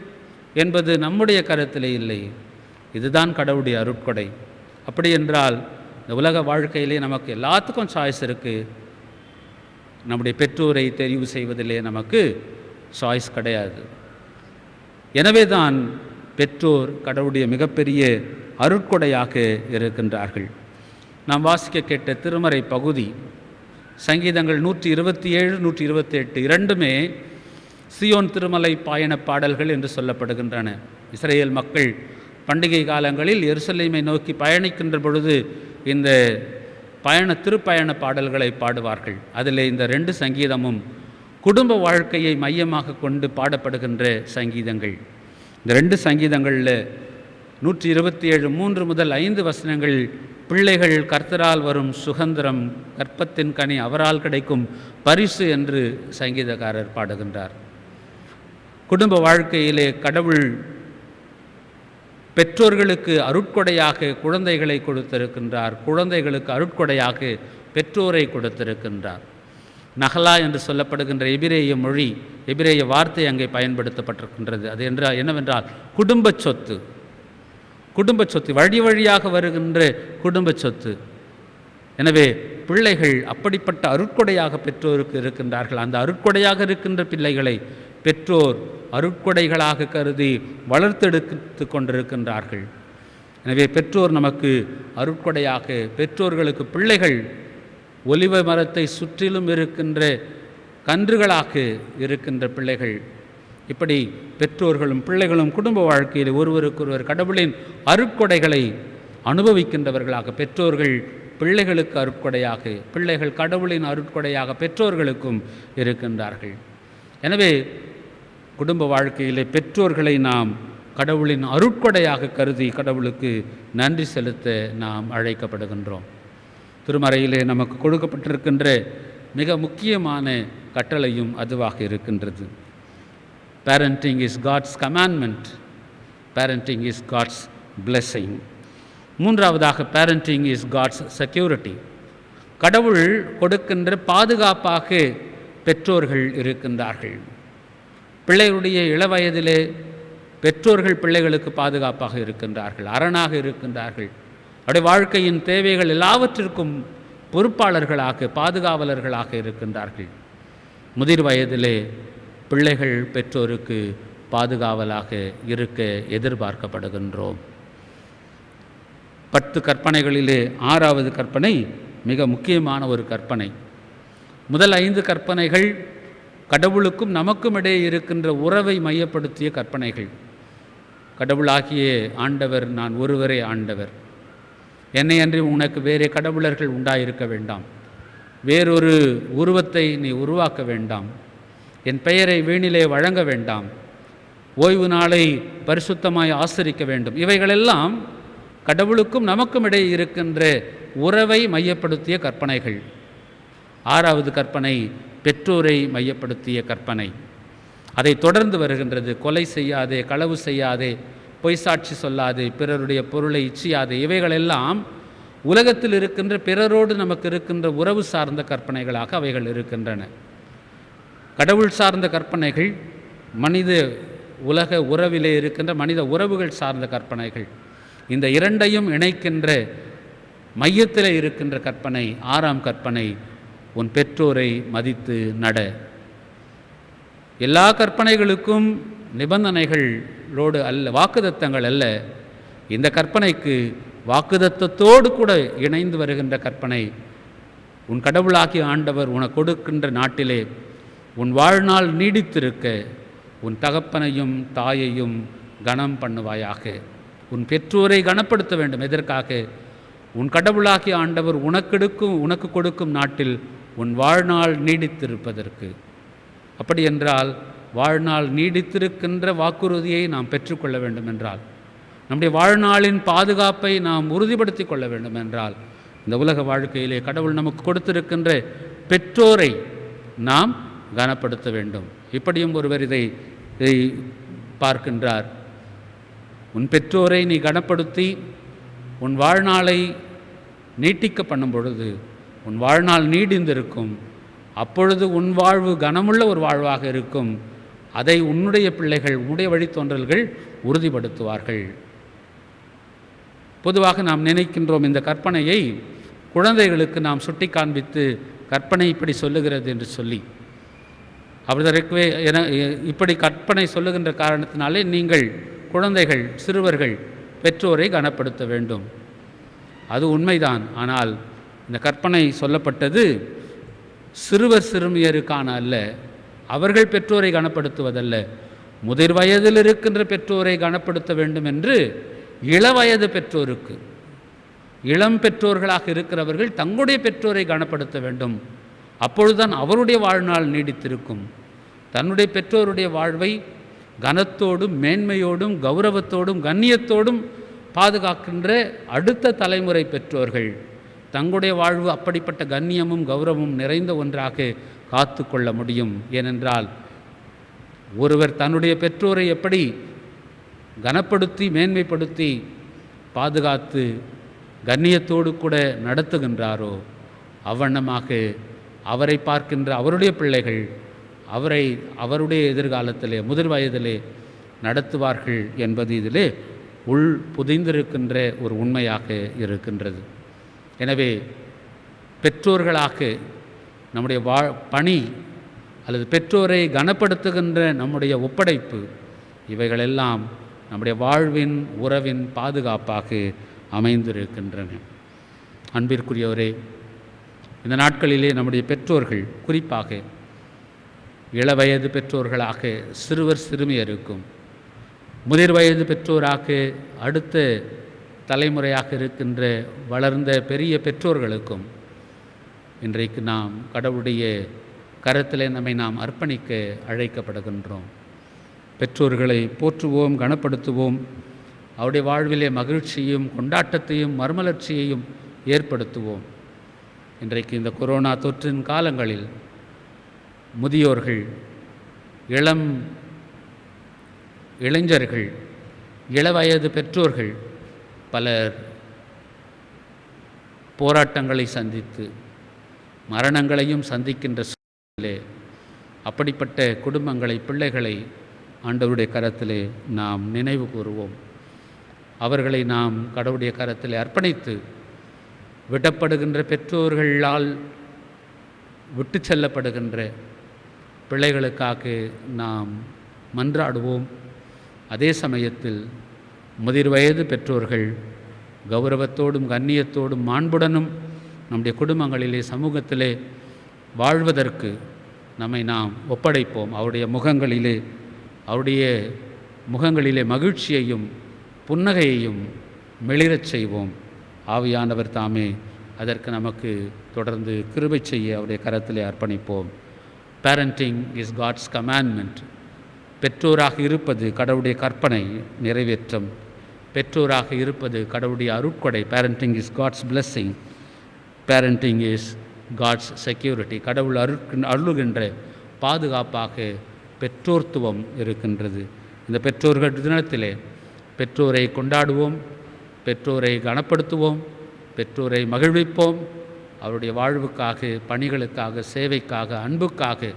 Speaker 3: என்பது நம்முடைய கருத்திலே இல்லை. இதுதான் கடவுளுடைய அருட்கொடை. அப்படி என்றால் இந்த உலக வாழ்க்கையிலே நமக்கு எல்லாத்துக்கும் சாய்ஸ் இருக்குது. நம்முடைய பெற்றோரை தெரிவு செய்வதிலே நமக்கு சாய்ஸ் கிடையாது. எனவே தான் பெற்றோர் கடவுளுடைய மிகப்பெரிய அருட்கொடையாக இருக்கின்றார்கள். நாம் வாசிக்க கேட்ட திருமறை பகுதி சங்கீதங்கள் 127, 128 இரண்டுமே சியோன் திருமலை பயண பாடல்கள் என்று சொல்லப்படுகின்றன. இஸ்ரேல் மக்கள் பண்டிகை காலங்களில் எருசலேமை நோக்கி பயணிக்கின்ற பொழுது இந்த திருப்பயண பாடல்களை பாடுவார்கள். அதில் இந்த 2 சங்கீதமும் குடும்ப வாழ்க்கையை மையமாக கொண்டு பாடப்படுகின்ற சங்கீதங்கள். இந்த 2 சங்கீதங்களில் 127 3 முதல் 5 வசனங்கள் பிள்ளைகள் கர்த்தரால் வரும் சுதந்திரம், கற்பத்தின் கனி அவரால் கிடைக்கும் பரிசு என்று சங்கீதக்காரர் பாடுகின்றார். குடும்ப வாழ்க்கையிலே கடவுள் பெற்றோர்களுக்கு அருட்கொடையாக குழந்தைகளை கொடுத்திருக்கின்றார். குழந்தைகளுக்கு அருட்கொடையாக பெற்றோரை கொடுத்திருக்கின்றார். நகலா என்று சொல்லப்படுகின்ற எபிரேய மொழி, எபிரேய வார்த்தை அங்கே பயன்படுத்தப்பட்டிருக்கின்றது. அது என்னவென்றால் குடும்ப சொத்து. குடும்ப சொத்து, வழி வழியாக வருகின்ற குடும்ப சொத்து. எனவே பிள்ளைகள் அப்படிப்பட்ட அருட்கொடையாக பெற்றோருக்கு இருக்கின்றார்கள். அந்த அருட்கொடையாக இருக்கின்ற பிள்ளைகளை பெற்றோர் அருட்கொடைகளாக கருதி வளர்த்தெடுத்து கொண்டிருக்கின்றார்கள். எனவே பெற்றோர் நமக்கு அருட்கொடையாக, பெற்றோர்களுக்கு பிள்ளைகள் ஒலிவ மரத்தை சுற்றிலும் இருக்கின்ற கன்றுகளாக இருக்கின்ற பிள்ளைகள். இப்படி பெற்றோர்களும் பிள்ளைகளும் குடும்ப வாழ்க்கையில் ஒருவருக்கொருவர் கடவுளின் அருட்கொடைகளை அனுபவிக்கின்றவர்களாக, பெற்றோர்கள் பிள்ளைகளுக்கு அருட்கொடையாக, பிள்ளைகள் கடவுளின் அருட்கொடையாக பெற்றோர்களுக்கும் இருக்கின்றார்கள். எனவே குடும்ப வாழ்க்கையிலே பெற்றோர்களை நாம் கடவுளின் அருட்கொடையாக கருதி கடவுளுக்கு நன்றி செலுத்த நாம் அழைக்கப்படுகின்றோம். திருமறையிலே நமக்கு கொடுக்கப்பட்டிருக்கின்ற மிக முக்கியமான கட்டளையும் அதுவாக இருக்கின்றது. Parenting is God's commandment, parenting is God's blessing. மூன்றாவதாக பேரண்டிங் இஸ் காட்ஸ் செக்யூரிட்டி. கடவுள் கொடுக்கின்ற பாதுகாப்பாக பெற்றோர்கள் இருக்கின்றார்கள். பிள்ளைகளுடைய இளவயதிலே பெற்றோர்கள் பிள்ளைகளுக்கு பாதுகாப்பாக இருக்கின்றார்கள், அரணாக இருக்கின்றார்கள். அவருடைய வாழ்க்கையின் தேவைகள் எல்லாவற்றிற்கும் பொறுப்பாளர்களாக, பாதுகாவலர்களாக இருக்கின்றார்கள். முதிர் வயதிலே பிள்ளைகள் பெற்றோருக்கு பாதுகாவலாக இருக்க எதிர்பார்க்கப்படுகின்றோம். 10 கற்பனைகளிலே 6வது கற்பனை மிக முக்கியமான ஒரு கற்பனை. முதல் 5 கற்பனைகள் கடவுளுக்கும் நமக்கும் இடையே இருக்கின்ற உறவை மையப்படுத்திய கற்பனைகள். கடவுளாகிய ஆண்டவர் நான் ஒருவரே ஆண்டவர், என்னை அன்றி உனக்கு வேறே கடவுளர்கள் உண்டாயிருக்க வேண்டாம், வேறொரு உருவத்தை நீ உருவாக்க வேண்டாம், என் பெயரை வீணிலே வழங்க வேண்டாம், ஓய்வு நாளை பரிசுத்தமாய் ஆசரிக்க வேண்டும். இவைகளெல்லாம் கடவுளுக்கும் நமக்கும் இடையே இருக்கின்ற உறவை மையப்படுத்திய கற்பனைகள். 6வது கற்பனை பெற்றோரை மையப்படுத்திய கற்பனை. அதை தொடர்ந்து வருகின்றது. கொலை செய்யாதே, களவு செய்யாதே, பொய் சாட்சி சொல்லாதே, பிறருடைய பொருளை இச்சியாதே. இவைகளெல்லாம் உலகத்தில் இருக்கின்ற பிறரோடு நமக்கு இருக்கின்ற உறவு சார்ந்த கற்பனைகளாக அவைகள் இருக்கின்றன. கடவுள் சார்ந்த கற்பனைகள் மனித உலக உறவிலே இருக்கின்ற மனித உறவுகள் சார்ந்த கற்பனைகள். இந்த இரண்டையும் இணைக்கின்ற மையத்தில் இருக்கின்ற கற்பனை 6ஆம் கற்பனை, உன் பெற்றோரை மதித்து நட. எல்லா கற்பனைகளுக்கும் நிபந்தனைகளோடு அல்ல, வாக்குதத்தங்கள் அல்ல. இந்த கற்பனைக்கு வாக்குதத்தத்தோடு கூட இணைந்து வருகின்ற கற்பனை, உன் கடவுளாகிய ஆண்டவர் உனக்கு கொடுக்கின்ற நாட்டிலே உன் வாழ்நாள் நீடித்திருக்க உன் தகப்பனையும் தாயையும் கனம் பண்ணுவாயாக. உன் பெற்றோரை கனப்படுத்த வேண்டும். எதற்காக? உன் கடவுளாகிய ஆண்டவர் உனக்கு கொடுக்கும் நாட்டில் உன் வாழ்நாள் நீடித்திருப்பதற்கு. அப்படி என்றால் வாழ்நாள் நீடித்திருக்கின்ற வாக்குறுதியை நாம் பெற்றுக்கொள்ள வேண்டும் என்றால், நம்முடைய வாழ்நாளின் பாதுகாப்பை நாம் உறுதிப்படுத்தி கொள்ள வேண்டும் என்றால், இந்த உலக வாழ்க்கையிலே கடவுள் நமக்கு கொடுத்திருக்கின்ற பெற்றோரை நாம் கனப்படுத்த வேண்டும். இப்படியும் ஒருவர் இதை பார்க்கின்றார். உன் பெற்றோரை நீ கனப்படுத்தி உன் வாழ்நாளை நீட்டிக்க பண்ணும் பொழுது உன் வாழ்நாள் நீடிந்திருக்கும். அப்பொழுது உன் வாழ்வு கனமுள்ள ஒரு வாழ்வாக இருக்கும். அதை உன்னுடைய பிள்ளைகள், உன்னுடைய வழித்தோன்றல்கள் உறுதிப்படுத்துவார்கள். பொதுவாக நாம் நினைக்கின்றோம், இந்த கற்பனையை குழந்தைகளுக்கு நாம் சுட்டி காண்பித்து கற்பனை இப்படி சொல்லுகிறது என்று சொல்லி, அவர்களுக்கு இப்படி கற்பனை சொல்லுகின்ற காரணத்தினாலே நீங்கள் குழந்தைகள், சிறுவர்கள் பெற்றோரை கனப்படுத்த வேண்டும். அது உண்மைதான். ஆனால் இந்த கற்பனை சொல்லப்பட்டது சிறுவர் சிறுமியருக்கான அல்ல, அவர்கள் பெற்றோரை கனப்படுத்துவதல்ல. முதிர் வயதில் இருக்கின்ற பெற்றோரை கனப்படுத்த வேண்டும் என்று இளவயது பெற்றோருக்கு, இளம் பெற்றோர்களாக இருக்கிறவர்கள் தங்களுடைய பெற்றோரை கனப்படுத்த வேண்டும். அப்பொழுதுதான் அவருடைய வாழ்நாள் நீடித்திருக்கும். தன்னுடைய பெற்றோருடைய வாழ்வை கனத்தோடும் மேன்மையோடும் கௌரவத்தோடும் கண்ணியத்தோடும் பாதுகாக்கின்ற அடுத்த தலைமுறை பெற்றோர்கள் தங்களுடைய வாழ்வு அப்படிப்பட்ட கண்ணியமும் கௌரவமும் நிறைந்த ஒன்றாக காத்து கொள்ள முடியும். ஏனென்றால் ஒருவர் தன்னுடைய பெற்றோரை எப்படி கனப்படுத்தி மேன்மைப்படுத்தி பாதுகாத்து கண்ணியத்தோடு கூட நடத்துகின்றாரோ, அவ்வண்ணமாக அவரை பார்க்கின்ற அவருடைய பிள்ளைகள் அவரை அவருடைய எதிர்காலத்திலே முதிர் வயதிலே நடத்துவார்கள் என்பது இதிலே உள் புதைந்திருக்கின்ற ஒரு உண்மையாக இருக்கின்றது. எனவே பெற்றோர்களாக நம்முடைய பணி அல்லது பெற்றோரை கனப்படுத்துகின்ற நம்முடைய ஒப்படைப்பு, இவைகளெல்லாம் நம்முடைய வாழ்வின் உறவின் பாதுகாப்பாக அமைந்திருக்கின்றன. அன்பிற்குரியவரே, இந்த நாட்களிலே நம்முடைய பெற்றோர்கள், குறிப்பாக இளவயது பெற்றோர்களாக சிறுவர் சிறுமியருக்கும், முதிர் வயது பெற்றோராக அடுத்த தலைமுறையாக இருக்கின்ற வளர்ந்த பெரிய பெற்றோர்களுக்கும் இன்றைக்கு நாம் கடவுளுடைய கரத்திலே நம்மை நாம் அர்ப்பணிக்க அழைக்கப்படுகின்றோம். பெற்றோர்களை போற்றுவோம், கனப்படுத்துவோம். அவருடைய வாழ்விலே மகிழ்ச்சியும் கொண்டாட்டத்தையும் மறுமலர்ச்சியையும் ஏற்படுத்துவோம். இன்றைக்கு இந்த கொரோனா தொற்றின் காலங்களில் முதியோர்கள், இளைஞர்கள், இளவயது பெற்றோர்கள் பலர் போராட்டங்களை சந்தித்து மரணங்களையும் சந்திக்கின்ற சூழலிலே அப்படிப்பட்ட குடும்பங்களை, பிள்ளைகளை ஆண்டவருடைய கரத்திலே நாம் நினைவு கூறுவோம். அவர்களை நாம் கடவுளுடைய கரத்தில் அர்ப்பணித்து விடப்படுகின்ற பெற்றோர்களால் விட்டு செல்லப்படுகின்ற பிள்ளைகளுக்காக நாம் மன்றாடுவோம். அதே சமயத்தில் முதிர் வயது பெற்றோர்கள் கௌரவத்தோடும் கண்ணியத்தோடும் மாண்புடனும் நம்முடைய குடும்பங்களிலே சமூகத்திலே வாழ்வதற்கு நம்மை நாம் ஒப்படைப்போம். அவருடைய முகங்களிலே மகிழ்ச்சியையும் புன்னகையையும் மிளிரச் செய்வோம். ஆவியானவர் தாமே அதற்கு நமக்கு தொடர்ந்து கிருபை செய்ய அவருடைய கரத்திலே அர்ப்பணிப்போம். Parenting is God's commandment. பெற்றோராக இருப்பது கடவுளுடைய கற்பனை நிறைவேற்றம். பெற்றோராக இருப்பது கடவுளுடைய அருட்கொடை. Parenting is God's blessing. Parenting is God's security. கடவுள் அருளுகின்ற பாதுகாப்பாக பெற்றோர்த்துவம் இருக்கின்றது. இந்த பெற்றோர்கள் தினத்திலே பெற்றோரை கொண்டாடுவோம், பெற்றோரை கனப்படுத்துவோம், பெற்றோரை மகிழ்விப்போம். அவருடைய வாழ்வுக்காக, பணிகளுக்காக, சேவைக்காக, அன்புக்காக,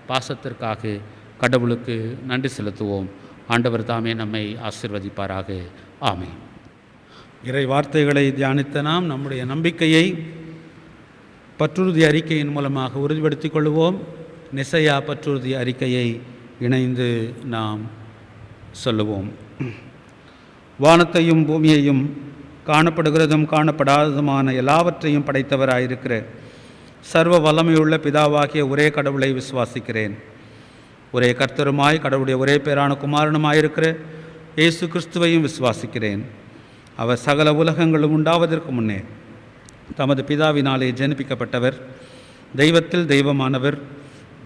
Speaker 3: பாசத்திற்காக கடவுளுக்கு நன்றி செலுத்துவோம். ஆண்டவர் தாமே நம்மை ஆசீர்வதிப்பாராக. ஆமென். இறை வார்த்தைகளை தியானித்த நாம் நம்முடைய நம்பிக்கையை பற்றுறுதி அறிக்கையின் மூலமாக உறுதிப்படுத்திக் கொள்வோம். நிசையா பற்றுறுதி அறிக்கையை இணைந்து நாம் சொல்லுவோம். வானத்தையும் பூமியையும் காணப்படுகிறதும் காணப்படாததுமான எல்லாவற்றையும் படைத்தவராயிருக்கிற சர்வ வல்லமையுள்ள பிதாவாகிய ஒரே கடவுளை விசுவாசிக்கிறேன். ஒரே கர்த்தருமாய் கடவுளுடைய ஒரே பேரான குமாரனுமாயிருக்கிற இயேசு கிறிஸ்துவையும் விசுவாசிக்கிறேன். அவர் சகல உலகங்களும் உண்டாவதற்கு முன்னே தமது பிதாவினாலே ஜனிப்பிக்கப்பட்டவர், தெய்வத்தில் தெய்வமானவர்,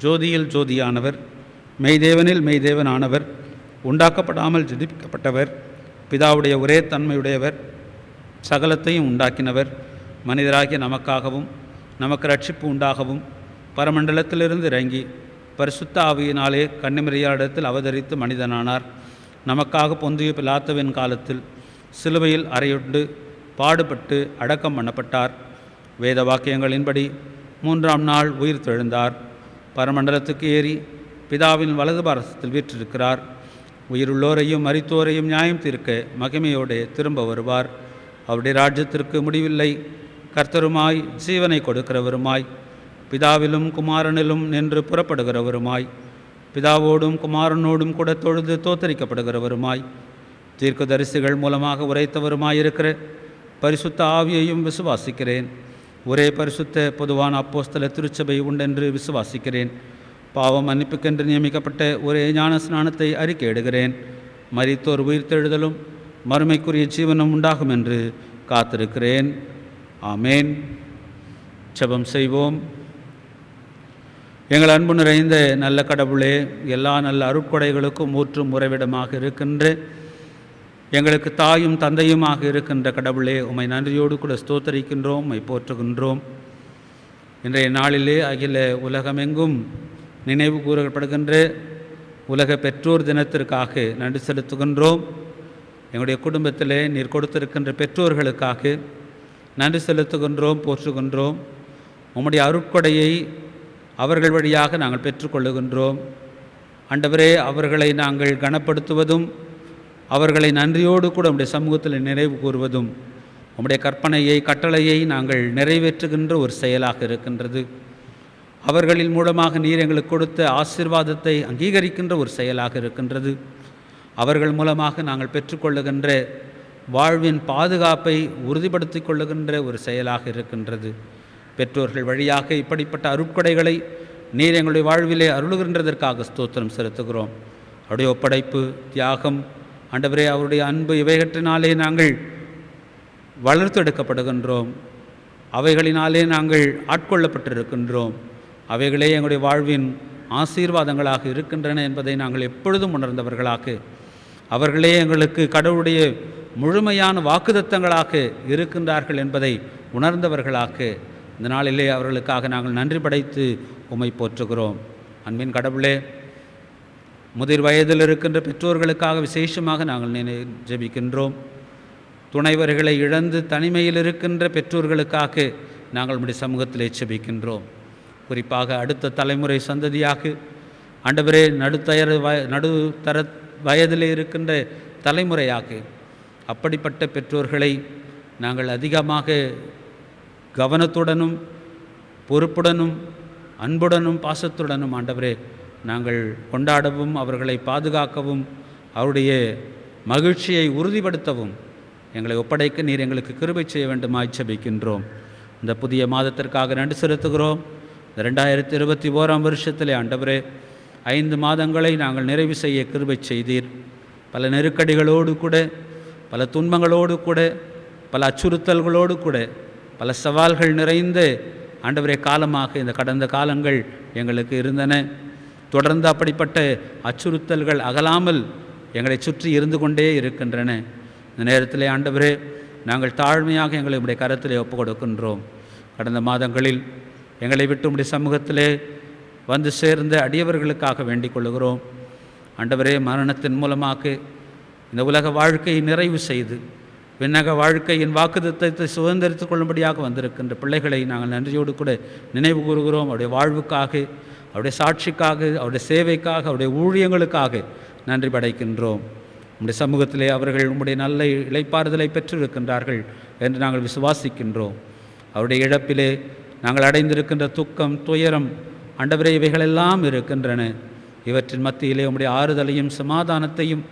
Speaker 3: ஜோதியில் ஜோதியானவர், மெய்தேவனில் மெய்தேவனானவர், உண்டாக்கப்படாமல் ஜனிப்பிக்கப்பட்டவர், பிதாவுடைய ஒரே தன்மையுடையவர், சகலத்தையும் உண்டாக்கினவர், மனிதராகிய நமக்காகவும் நமக்கு ரட்சிப்பு உண்டாகவும் பரமண்டலத்திலிருந்து இறங்கி பரிசுத்த ஆவியினாலே கன்னிமரியாளிடத்தில் அவதரித்து மனிதனானார். நமக்காக பொந்திய பிலாத்துவின் காலத்தில் சிலுவையில் அறையுண்டு பாடுபட்டு அடக்கம் பண்ணப்பட்டார். வேத வாக்கியங்களின்படி 3ஆம் நாள் உயிர் தெழுந்தார். பரமண்டலத்துக்கு ஏறி பிதாவின் வலது பாரசத்தில் வீற்றிருக்கிறார். உயிருள்ளோரையும் மரித்தோரையும் நியாயம் தீர்க்க மகிமையோடு திரும்ப வருவார். அவருடைய ராஜ்யத்திற்கு முடிவில்லை. கர்த்தருமாய் ஜீவனை கொடுக்கிறவருமாய் பிதாவிலும் குமாரனிலும் நின்று புறப்படுகிறவருமாய் பிதாவோடும் குமாரனோடும் கூட தொழுது தோத்தரிக்கப்படுகிறவருமாய் தீர்க்கதரிசிகள் மூலமாக உரைத்தவருமாயிருக்கிற பரிசுத்த ஆவியையும் விசுவாசிக்கிறேன். ஒரே பரிசுத்த பொதுவான அப்போஸ்தல திருச்சபை உண்டென்று விசுவாசிக்கிறேன். பாவம் மன்னிப்புக்கென்று நியமிக்கப்பட்ட ஒரே ஞான ஸ்நானத்தை அறிக்கையிடுகிறேன். மரித்தோர் உயிர்த்தெழுதலும் மறுமைக்குரிய ஜீவனம் உண்டாகும் என்று காத்திருக்கிறேன். ஆமேன். ஜெபம் செய்வோம். எங்கள் அன்பு நிறைந்த நல்ல கடவுளே, எல்லா நல்ல அருட்கொடைகளுக்கும் ஊற்றும் உறைவிடமாக இருக்கின்ற எங்களுக்கு தாயும் தந்தையுமாக இருக்கின்ற கடவுளே, உம்மை நன்றியோடு கூட ஸ்தோத்தரிக்கின்றோம், உம்மை போற்றுகின்றோம். இன்றைய நாளிலே அகில உலகமெங்கும் நினைவு கூறப்படுகின்ற உலக பெற்றோர் தினத்திற்காக நன்றி செலுத்துகின்றோம். எங்களுடைய குடும்பத்திலே நீர் கொடுத்திருக்கின்ற பெற்றோர்களுக்காக நன்றி செலுத்துகின்றோம், போற்றுகின்றோம். உம்முடைய அருட்கொடையை அவர்கள் வழியாக நாங்கள் பெற்றுக்கொள்ளுகின்றோம். ஆண்டவரே, அவர்களை நாங்கள் கனப்படுத்துவதும் அவர்களை நன்றியோடு கூட உம்முடைய சமூகத்தில் நினைவு கூறுவதும் உம்முடைய கற்பனையை கட்டளையை நாங்கள் நிறைவேற்றுகின்ற ஒரு செயலாக இருக்கின்றது. அவர்களின் மூலமாக நீர் எங்களுக்கு கொடுத்த ஆசீர்வாதத்தை அங்கீகரிக்கின்ற ஒரு செயலாக இருக்கின்றது. அவர்கள் மூலமாக நாங்கள் பெற்றுக்கொள்ளுகின்ற வாழ்வின் பாதுகாப்பை உறுதிப்படுத்தி கொள்ளுகின்ற ஒரு செயலாக இருக்கின்றது. பெற்றோர்கள் வழியாக இப்படிப்பட்ட அருட்கொடைகளை நீர் எங்களுடைய வாழ்விலே அருளுகின்றதற்காக ஸ்தோத்திரம் செலுத்துகிறோம். அவருடைய ஒப்படைப்பு, தியாகம், ஆண்டவரே அவருடைய அன்பு இவைகற்றினாலே நாங்கள் வளர்த்தெடுக்கப்படுகின்றோம். அவைகளினாலே நாங்கள் ஆட்கொள்ளப்பட்டிருக்கின்றோம். அவைகளே எங்களுடைய வாழ்வின் ஆசீர்வாதங்களாக இருக்கின்றன என்பதை நாங்கள் எப்பொழுதும் உணர்ந்தவர்களாக, அவர்களே எங்களுக்கு கடவுளுடைய முழுமையான வாக்குத்தத்தங்களாக இருக்கின்றார்கள் என்பதை உணர்ந்தவர்களாக இந்த நாளிலே அவர்களுக்காக நாங்கள் நன்றி படைத்து உம்மை போற்றுகிறோம். அன்பின் கடவுளே, முதிர் வயதில் இருக்கின்ற பெற்றோர்களுக்காக விசேஷமாக நாங்கள் ஜெபிக்கின்றோம். துணைவர்களை இழந்து தனிமையில் இருக்கின்ற பெற்றோர்களுக்காக நாங்கள் நம்முடைய சமூகத்திலே ஜெபிக்கின்றோம். குறிப்பாக அடுத்த தலைமுறை சந்ததியாக ஆண்டவரே நடுத்தர வயதில் இருக்கின்ற தலைமுறையாக அப்படிப்பட்ட பெற்றோர்களை நாங்கள் அதிகமாக கவனத்துடனும் பொறுப்புடனும் அன்புடனும் பாசத்துடனும் ஆண்டவரே நாங்கள் கொண்டாடவும் அவர்களை பாதுகாக்கவும் அவருடைய மகிழ்ச்சியை உறுதிப்படுத்தவும் எங்களை ஒப்படைக்க நீர் எங்களுக்கு கிருபை செய்ய வேண்டுமாய் ஜெபிக்கின்றோம். இந்த புதிய மாதத்திற்காக நன்றி செலுத்துகிறோம். இந்த 2021 வருஷத்திலே ஆண்டவரே 5 மாதங்களை நாங்கள் நிறைவு செய்ய கிருபை செய்தீர். பல நெருக்கடிகளோடு கூட, பல துன்பங்களோடு கூட, பல அச்சுறுத்தல்களோடு கூட, பல சவால்கள் நிறைந்த ஆண்டவரே காலமாக இந்த கடந்த காலங்கள் எங்களுக்கு இருந்தன. தொடர்ந்து அப்படிப்பட்ட அச்சுறுத்தல்கள் அகலாமல் எங்களை சுற்றி இருந்து கொண்டே இருக்கின்றன. இந்த நேரத்திலே ஆண்டவரே நாங்கள் தாழ்மையாக எங்களை உடைய கரத்திலே ஒப்புக் கொடுக்கின்றோம். கடந்த மாதங்களில் எங்களை விட்டு உடைய சமூகத்திலே வந்து சேர்ந்த அடியவர்களுக்காக வேண்டிக் கொள்கிறோம். ஆண்டவரே மரணத்தின் மூலமாக இந்த உலக வாழ்க்கையை நிறைவு செய்து விண்ணக வாழ்க்கையின் வாக்குத்தத்தத்தை சுதந்திரித்துக் கொள்ளும்படியாக வந்திருக்கின்ற பிள்ளைகளை நாங்கள் நன்றியோடு கூட நினைவு கூறுகிறோம். அவருடைய வாழ்வுக்காக, அவருடைய சாட்சிக்காக, அவருடைய சேவைக்காக, அவருடைய ஊழியங்களுக்காக நன்றி படைக்கின்றோம். உம்முடைய சமூகத்திலே அவர்கள் உம்முடைய நல்ல இளைப்பாறுதலை பெற்றிருக்கின்றார்கள் என்று நாங்கள் விசுவாசிக்கின்றோம். அவருடைய இழப்பிலே நாங்கள் அடைந்திருக்கின்ற துக்கம், துயரம் ஆண்டவரே இவைகளெல்லாம் இருக்கின்றன. இவற்றின் மத்தியிலே உம்முடைய ஆறுதலையும் சமாதானத்தையும்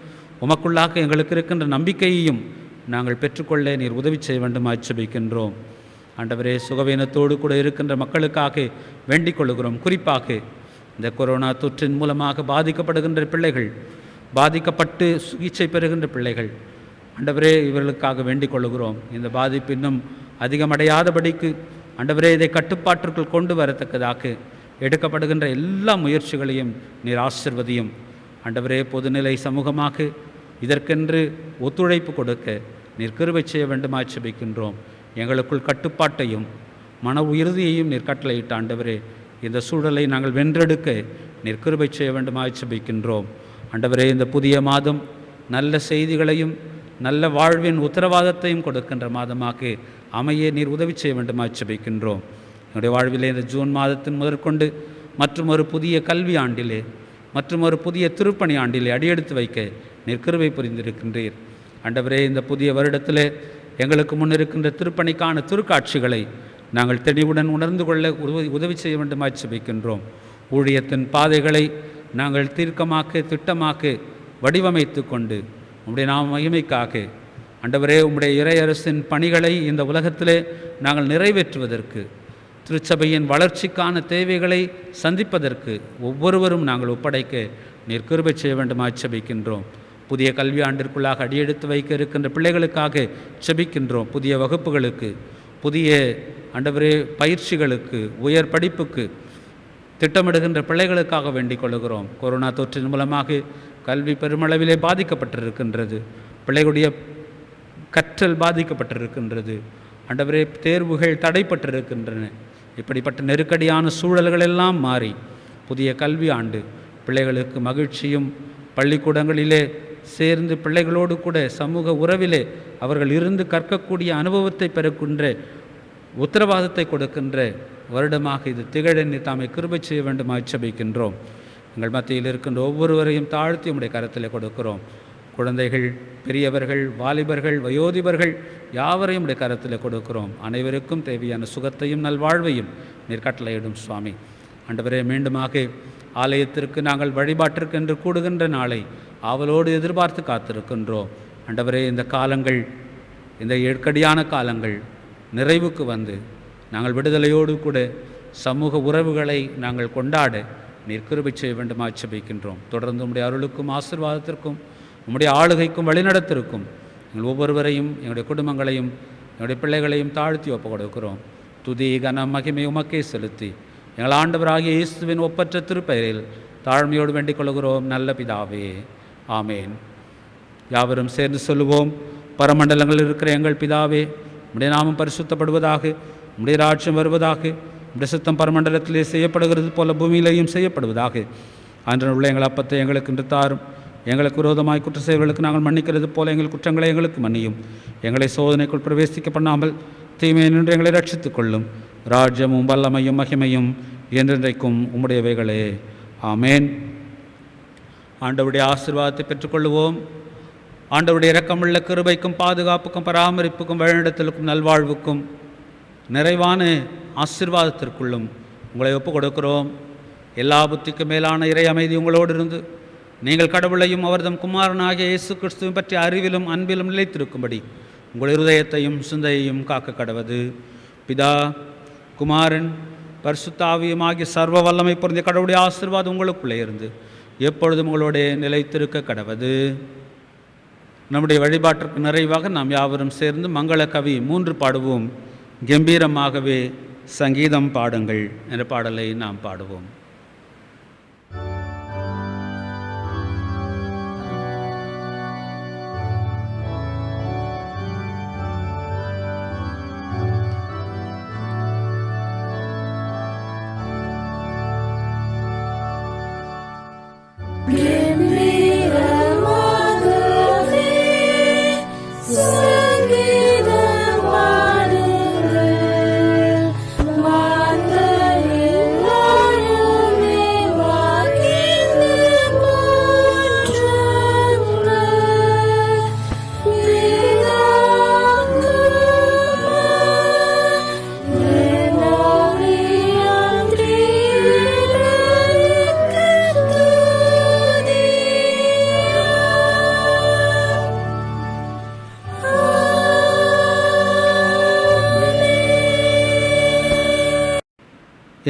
Speaker 3: உமக்குள்ளாக எங்களுக்கு இருக்கின்ற நம்பிக்கையையும் நாங்கள் பெற்றுக்கொள்ள நீர் உதவி செய்ய வேண்டும் ஜெபிக்கின்றோம். ஆண்டவரே சுகவீனத்தோடு கூட இருக்கின்ற மக்களுக்காக வேண்டிக் கொள்கிறோம். குறிப்பாக இந்த கொரோனா தொற்றின் மூலமாக பாதிக்கப்படுகின்ற பிள்ளைகள், பாதிக்கப்பட்டு சிகிச்சை பெறுகின்ற பிள்ளைகள், ஆண்டவரே இவர்களுக்காக வேண்டிக் கொள்கிறோம். இந்த பாதிப்பு இன்னும் அதிகமடையாதபடிக்கு ஆண்டவரே இதை கட்டுப்பாட்டிற்குள் கொண்டு வரத்தக்கதாக எடுக்கப்படுகின்ற எல்லா முயற்சிகளையும் நீர் ஆசீர்வதியும். ஆண்டவரே பொதுநிலை சமூகமாக இதற்கென்று ஒத்துழைப்பு கொடுக்க நீர் கிருபை செய்ய வேண்டுமாய் ஜெபிக்கின்றோம். எங்களுக்குள் கட்டுப்பாட்டையும் மன உறுதியையும் நீர் கட்டளையிட்ட ஆண்டவரே இந்த சூழலை நாங்கள் வென்றெடுக்க நீர் கிருபை செய்ய வேண்டுமாய் ஜெபிக்கின்றோம். ஆண்டவரே இந்த புதிய மாதம் நல்ல செய்திகளையும் நல்ல வாழ்வின் உத்தரவாதத்தையும் கொடுக்கின்ற மாதமாக அமைய நீர் உதவி செய்ய வேண்டுமாய் ஜெபிக்கின்றோம். என்னுடைய வாழ்விலே இந்த ஜூன் மாதத்தின் முதற்கொண்டு மற்றும் ஒரு புதிய கல்வி ஆண்டிலே மற்றும் ஒரு புதிய திருப்பணி ஆண்டிலே அடியெடுத்து வைக்க நீர் கிருபை புரிந்திருக்கின்றீர். ஆண்டவரே இந்த புதிய வருடத்திலே எங்களுக்கு முன்னிருக்கின்ற திருப்பணிக்கான திருக்காட்சிகளை நாங்கள் தெளிவுடன் உணர்ந்து கொள்ள உதவி செய்ய வேண்டுமாய் ஜெபிக்கின்றோம். ஊழியத்தின் பாதைகளை நாங்கள் தீர்க்கமாக்க திட்டமாக்க வடிவமைத்து கொண்டு உம்முடைய நாம மகிமைக்காக ஆண்டவரே உம்முடைய இறையரசின் பணிகளை இந்த உலகத்திலே நாங்கள் நிறைவேற்றுவதற்கு, திருச்சபையின் வளர்ச்சிக்கான தேவைகளை சந்திப்பதற்கு ஒவ்வொருவரும் நாங்கள் ஒப்படைக்க நீர் கிருபை செய்ய வேண்டுமாய் ஜெபிக்கின்றோம். புதிய கல்வி ஆண்டிற்குள்ளாக அடியெடுத்து வைக்க இருக்கின்ற பிள்ளைகளுக்காக ஜெபிக்கின்றோம். புதிய வகுப்புகளுக்கு, புதிய ஆண்டவரே பயிற்சிகளுக்கு, உயர் படிப்புக்கு திட்டமிடுகின்ற பிள்ளைகளுக்காக வேண்டிக் கொள்கிறோம். கொரோனா தொற்றின் மூலமாக கல்வி பெருமளவிலே பாதிக்கப்பட்டிருக்கின்றது. பிள்ளைகளுடைய கற்றல் பாதிக்கப்பட்டிருக்கின்றது. ஆண்டவரே தேர்வுகள் தடைப்பட்டிருக்கின்றன. இப்படிப்பட்ட நெருக்கடியான சூழல்களெல்லாம் மாறி புதிய கல்வி ஆண்டு பிள்ளைகளுக்கு மகிழ்ச்சியும், பள்ளிக்கூடங்களிலே சேர்ந்து பிள்ளைகளோடு கூட சமூக உறவிலே அவர்கள் இருந்து கற்கக்கூடிய அனுபவத்தை பெறக்கின்ற உத்தரவாதத்தை கொடுக்கின்ற வருடமாக இது திகழ நீர் தாமே கிருபை செய்ய வேண்டுமாய் ஜெபிக்கின்றோம். எங்கள் மத்தியில் இருக்கின்ற ஒவ்வொருவரையும் தாழ்த்தி உம்முடைய கரத்திலே கொடுக்கிறோம். குழந்தைகள், பெரியவர்கள், வாலிபர்கள், வயோதிபர்கள் யாவரையும் உடைய கரத்தில் கொடுக்கிறோம். அனைவருக்கும் தேவையான சுகத்தையும் நல்வாழ்வையும் நீர் கட்டளையிடும் சுவாமி. ஆண்டவரே மீண்டுமாக ஆலயத்திற்கு நாங்கள் வழிபாட்டிற்கென்று கூடுகின்ற நாளை ஆவலோடு எதிர்பார்த்து காத்திருக்கின்றோம். ஆண்டவரே இந்த காலங்கள், இந்த இக்கடியான காலங்கள் நிறைவுக்கு வந்து நாங்கள் விடுதலையோடு கூட சமூக உறவுகளை நாங்கள் கொண்டாட நீர் கிருபை செய்ய வேண்டுமாய் ஜெபிக்கின்றோம். தொடர்ந்து உம்முடைய அருளுக்கும் ஆசீர்வாதத்திற்கும் உம்முடைய ஆளுகைக்கும் வழிநடத்திற்கும் எங்கள் ஒவ்வொருவரையும், எங்களுடைய குடும்பங்களையும், எங்களுடைய பிள்ளைகளையும் தாழ்த்தி ஒப்புக் கொடுக்கிறோம். துதி, கனம், மகிமை உமக்கே செலுத்தி எங்கள் ஆண்டவராகிய இயேசுவின் ஒப்பற்ற திருப்பெயரில் தாழ்மையோடு வேண்டிக் கொள்கிறோம் நல்ல பிதாவே, ஆமேன். யாவரும் சேர்ந்து சொல்லுவோம். பரமண்டலங்களில் இருக்கிற எங்கள் பிதாவே, உம்முடைய நாமம் பரிசுத்தப்படுவதாக, உம்முடைய ராஜ்யம் வருவதாக, உம்முடைய சித்தம் பரமண்டலத்திலே செய்யப்படுகிறது போல பூமியிலேயும் செய்யப்படுவதாக. அன்று உள்ள எங்கள் அப்பத்தை எங்களுக்கு இன்று தாரும். எங்களுக்கு விரோதமாய் குற்ற செயல்களுக்கு நாங்கள் மன்னிக்கிறது போல எங்கள் குற்றங்களை எங்களுக்கு மன்னியும். எங்களை சோதனைக்குள் பிரவேசிக்க பண்ணாமல் தீமையை நின்று எங்களை ரட்சித்துக் கொள்ளும். ராஜ்யமும் வல்லமையும் மகிமையும் என்றென்றைக்கும் உம்முடையவைகளே, ஆமேன். ஆண்டவருடைய ஆசீர்வாதத்தை பெற்றுக்கொள்வோம். ஆண்டவருடைய இரக்கமுள்ள கிருபைக்கும் பாதுகாப்புக்கும் பராமரிப்புக்கும் வழிநடத்தலுக்கும் நல்வாழ்வுக்கும் நிறைவான ஆசீர்வாதத்திற்குள்ளும் உங்களை ஒப்புக் கொடுக்கிறோம். எல்லா புத்திக்கும் மேலான இறை அமைதி உங்களோடு இருந்து நீங்கள் கடவுளையும் அவர்தம் குமாரனாகிய இயேசு கிறிஸ்துவை பற்றிய அறிவிலும் அன்பிலும் நிலைத்திருக்கும்படி உங்கள் இருதயத்தையும் சிந்தையையும் காக்க கடவது. பிதா, குமாரன், பரிசுத்த ஆவியுமாகிய சர்வ வல்லமை பொருந்திய கடவுளுடைய ஆசீர்வாதம் உங்களுக்குள்ளே இருந்து எப்பொழுதும் உங்களுடைய நிலைத்திருக்க கடவது. நம்முடைய வழிபாட்டிற்கு நிறைவாக நாம் யாவரும் சேர்ந்து மங்கள கவி 3 பாடுவோம். கம்பீரமாகவே சங்கீதம் பாடுங்கள் என்ற பாடலை நாம் பாடுவோம்.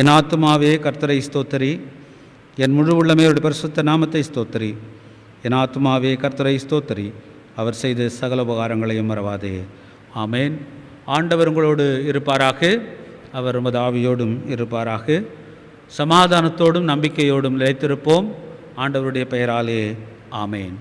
Speaker 3: என் ஆத்துமாவே கர்த்தரை ஸ்தோத்தரி, என் முழு உள்ளமே அவருடைய பரிசுத்த நாமத்தை ஸ்தோத்தரி. என் ஆத்துமாவே கர்த்தரை ஸ்தோத்தரி, அவர் செய்த சகல உபகாரங்களையும் மறவாதே. ஆமேன். ஆண்டவர் உங்களோடு இருப்பாராக, அவர் உமது ஆவியோடும் இருப்பாராக. சமாதானத்தோடும் நம்பிக்கையோடும் நிலைத்திருப்போம். ஆண்டவருடைய பெயராலே ஆமேன்.